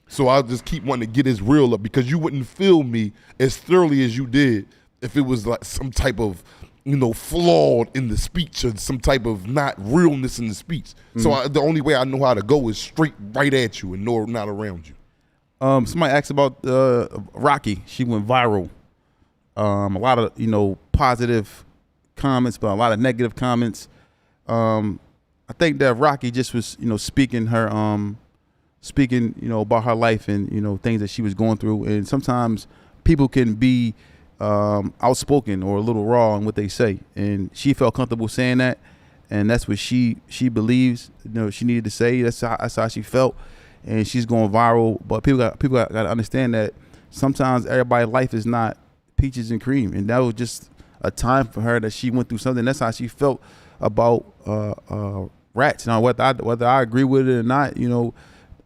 So I'll just keep wanting to get this real up, because you wouldn't feel me as thoroughly as you did if it was like some type of flawed in the speech, or some type of not realness in the speech. So the only way I know how to go is straight right at you and not around you. Somebody asked about Rocky. She went viral. A lot of positive comments, but a lot of negative comments. I think that Rocky just was speaking about her life and things that she was going through. And sometimes people can be outspoken or a little raw in what they say, and she felt comfortable saying that, and that's what she believes she needed to say. That's how she felt, and she's going viral. But people got to understand that sometimes everybody's life is not peaches and cream, and that was just a time for her that she went through something. That's how she felt about rats. Now whether I agree with it or not,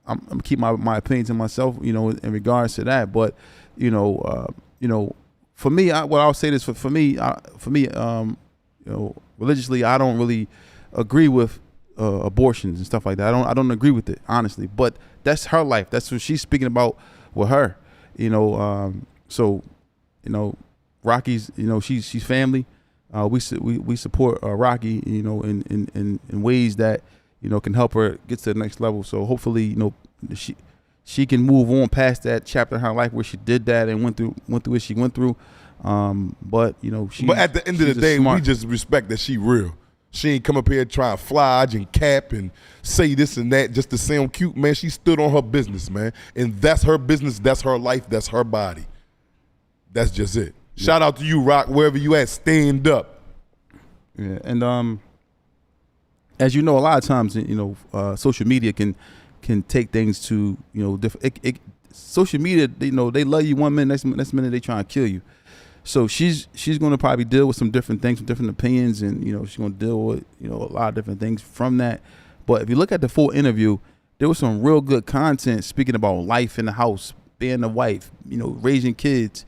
I'm keep my opinion to myself, in regards to that. But for me, what I'll say is for me, religiously, I don't really agree with abortions and stuff like that. I don't agree with it, honestly. But that's her life. That's what she's speaking about with her. So Rocky's, she's family. We support Rocky, in ways that can help her get to the next level. So hopefully, she can move on past that chapter in her life where she did that and went through what she went through. But at the end of the day, we just respect that she real. She ain't come up here trying to flodge and cap and say this and that just to sound cute, man. She stood on her business, man. And that's her business, that's her life, that's her body. That's just it. Yeah. Shout out to you, Rock, wherever you at, stand up. Yeah, and as you know, a lot of times, social media can take things to different. Social media, they love you one minute, next minute they trying to kill you. So she's going to probably deal with some different things, some different opinions, and she's going to deal with a lot of different things from that. But if you look at the full interview, there was some real good content speaking about life in the house, being a wife, raising kids.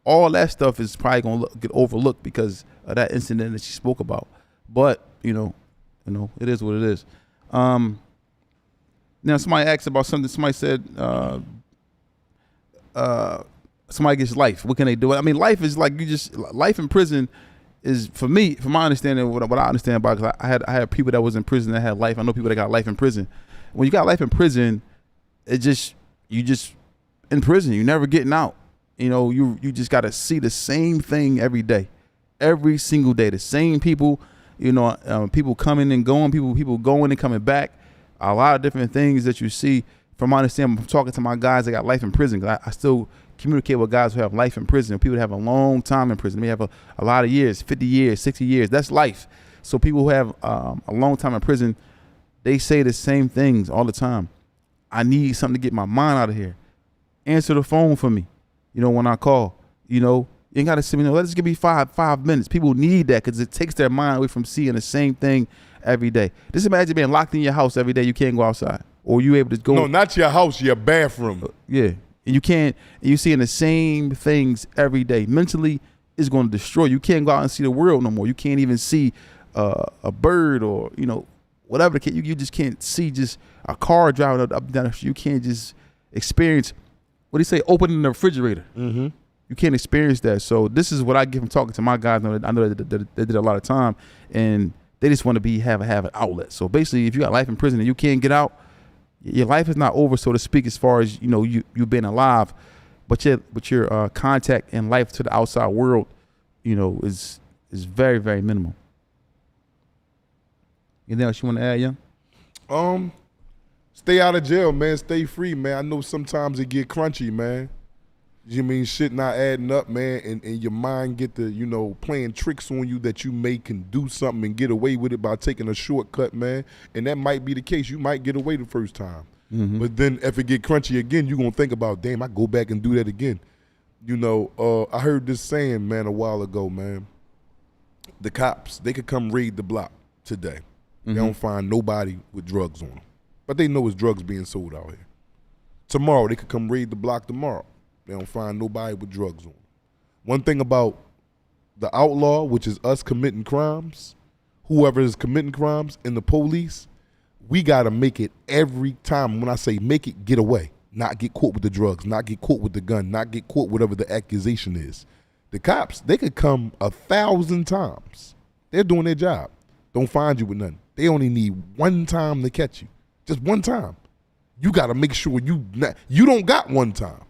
All that stuff is probably going to get overlooked because of that incident that she spoke about. But it is what it is. Now somebody asked about something. Somebody said somebody gets life. What can they do? I mean, life is like life in prison is, for me, from my understanding, what I understand about, because I had people that was in prison that had life. I know people that got life in prison. When you got life in prison, you just in prison. You're never getting out. You just got to see the same thing every day. every single day. The same people, people coming and going, people going and coming back. A lot of different things that you see. From my understanding, I'm talking to my guys that got life in prison, because I still communicate with guys who have life in prison. People that have a long time in prison. They have a lot of years, 50 years, 60 years. That's life. So people who have a long time in prison, they say the same things all the time. I need something to get my mind out of here. Answer the phone for me, when I call. You ain't got to sit me, let's give me five minutes. People need that because it takes their mind away from seeing the same thing every day. Just imagine being locked in your house every day. You can't go outside. Or you able to go. No, not your house, your bathroom. Yeah. And you can't, and you seeing the same things every day. Mentally, it's going to destroy you. You can't go out and see the world no more. You can't even see a bird or, whatever. You just can't see just a car driving up and down. You can't just experience, what do you say, opening the refrigerator. Mm-hmm. You can't experience that. So this is what I get from talking to my guys. I know that they did a lot of time, and they just want to have an outlet. So basically, if you got life in prison and you can't get out, your life is not over, so to speak, as far as you being alive, but your contact and life to the outside world, is very, very minimal. Anything else you want to add, Young? Stay out of jail, man. Stay free, man. I know sometimes it get crunchy, man. You mean shit not adding up, man, and your mind get to, playing tricks on you that you can do something and get away with it by taking a shortcut, man. And that might be the case. You might get away the first time. Mm-hmm. But then if it get crunchy again, you're going to think about, damn, I go back and do that again. I heard this saying, man, a while ago, man. The cops, they could come raid the block today. Mm-hmm. They don't find nobody with drugs on them. But they know it's drugs being sold out here. Tomorrow, they could come raid the block tomorrow. They don't find nobody with drugs on them. One thing about the outlaw, which is us committing crimes, whoever is committing crimes, and the police, we got to make it every time. When I say make it, get away. Not get caught with the drugs, not get caught with the gun, not get caught whatever the accusation is. The cops, they could come 1,000 times. They're doing their job. Don't find you with nothing. They only need one time to catch you. Just one time. You got to make sure you don't got one time.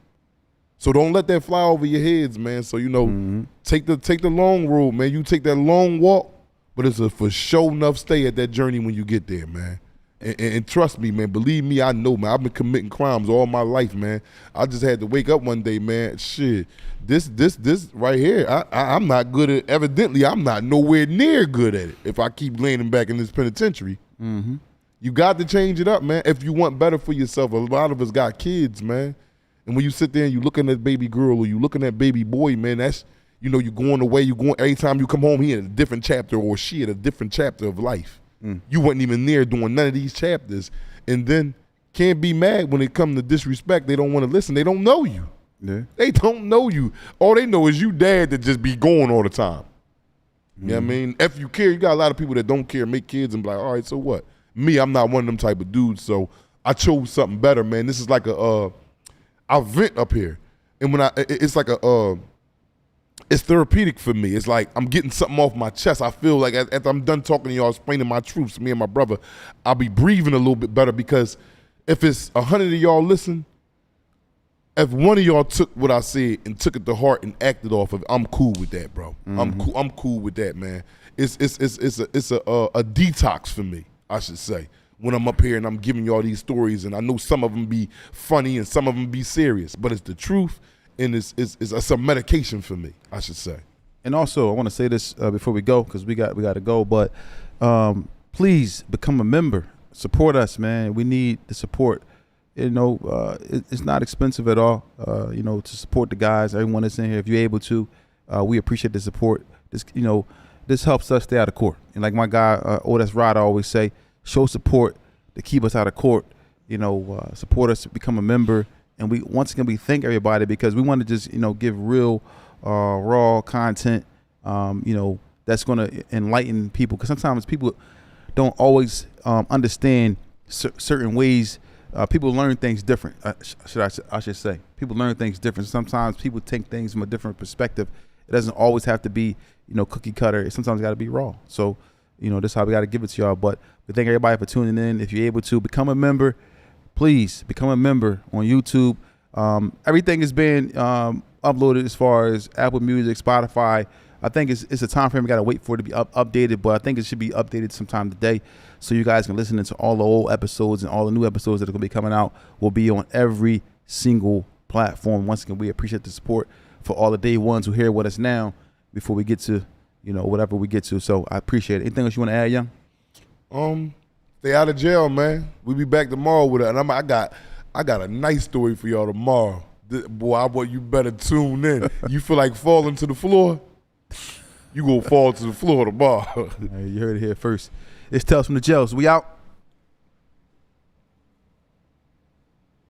So don't let that fly over your heads, man. So, mm-hmm. take the long road, man. You take that long walk, but it's a for sure enough stay at that journey when you get there, man. And trust me, man. Believe me, I know, man. I've been committing crimes all my life, man. I just had to wake up one day, man. Shit, this right here, I'm not good at. Evidently, I'm not nowhere near good at it. If I keep landing back in this penitentiary, mm-hmm. You got to change it up, man. If you want better for yourself, a lot of us got kids, man. And when you sit there and you looking at baby girl or you looking at baby boy, man, that's, you're going away. Every time you come home, he in a different chapter or she in a different chapter of life. Mm. You wasn't even there doing none of these chapters. And then can't be mad when it comes to disrespect. They don't want to listen. They don't know you. Yeah. They don't know you. All they know is you dad that just be going all the time. You know what I mean? If you care, you got a lot of people that don't care, make kids and be like, all right, so what? Me, I'm not one of them type of dudes. So I chose something better, man. This is like I vent up here, and when it's like it's therapeutic for me. It's like I'm getting something off my chest. I feel like after I'm done talking to y'all, explaining my truths, me and my brother, I'll be breathing a little bit better, because if it's 100 of y'all listen, if one of y'all took what I said and took it to heart and acted off of it, I'm cool with that, bro. Mm-hmm. I'm cool with that, man. It's a detox for me, I should say. When I'm up here and I'm giving y'all these stories, and I know some of them be funny and some of them be serious, but it's the truth, and it's a medication for me, I should say. And also, I want to say this before we go, because we got to go, but please become a member. Support us, man. We need the support. It's not expensive at all, to support the guys, everyone that's in here. If you're able to, we appreciate the support. This helps us stay out of court. And like my guy, Otis Rod, always say, show support to keep us out of court. Support us to become a member. And we thank everybody, because we want to just give real raw content that's going to enlighten people, because sometimes people don't always understand certain ways. People learn things different. I should say people learn things different. Sometimes people take things from a different perspective. It doesn't always have to be cookie cutter. Sometimes got to be raw. So this is how we got to give it to y'all. But we thank everybody for tuning in. If you're able to become a member, please become a member on YouTube. Everything is being uploaded as far as Apple Music, Spotify, I think it's a time frame we got to wait for it to be updated, but I think it should be updated sometime today, so you guys can listen to all the old episodes, and all the new episodes that are gonna be coming out will be on every single platform. Once again, we appreciate the support for all the day ones who here with us now before we get to whatever we get to. So I appreciate it. Anything else you want to add, Young? Stay out of jail, man. We'll be back tomorrow with it, and I got a nice story for y'all tomorrow. Boy, I want you better tune in. You feel like falling to the floor? You gonna fall to the floor tomorrow. Hey, you heard it here first. It's Tales from the Jails. We out.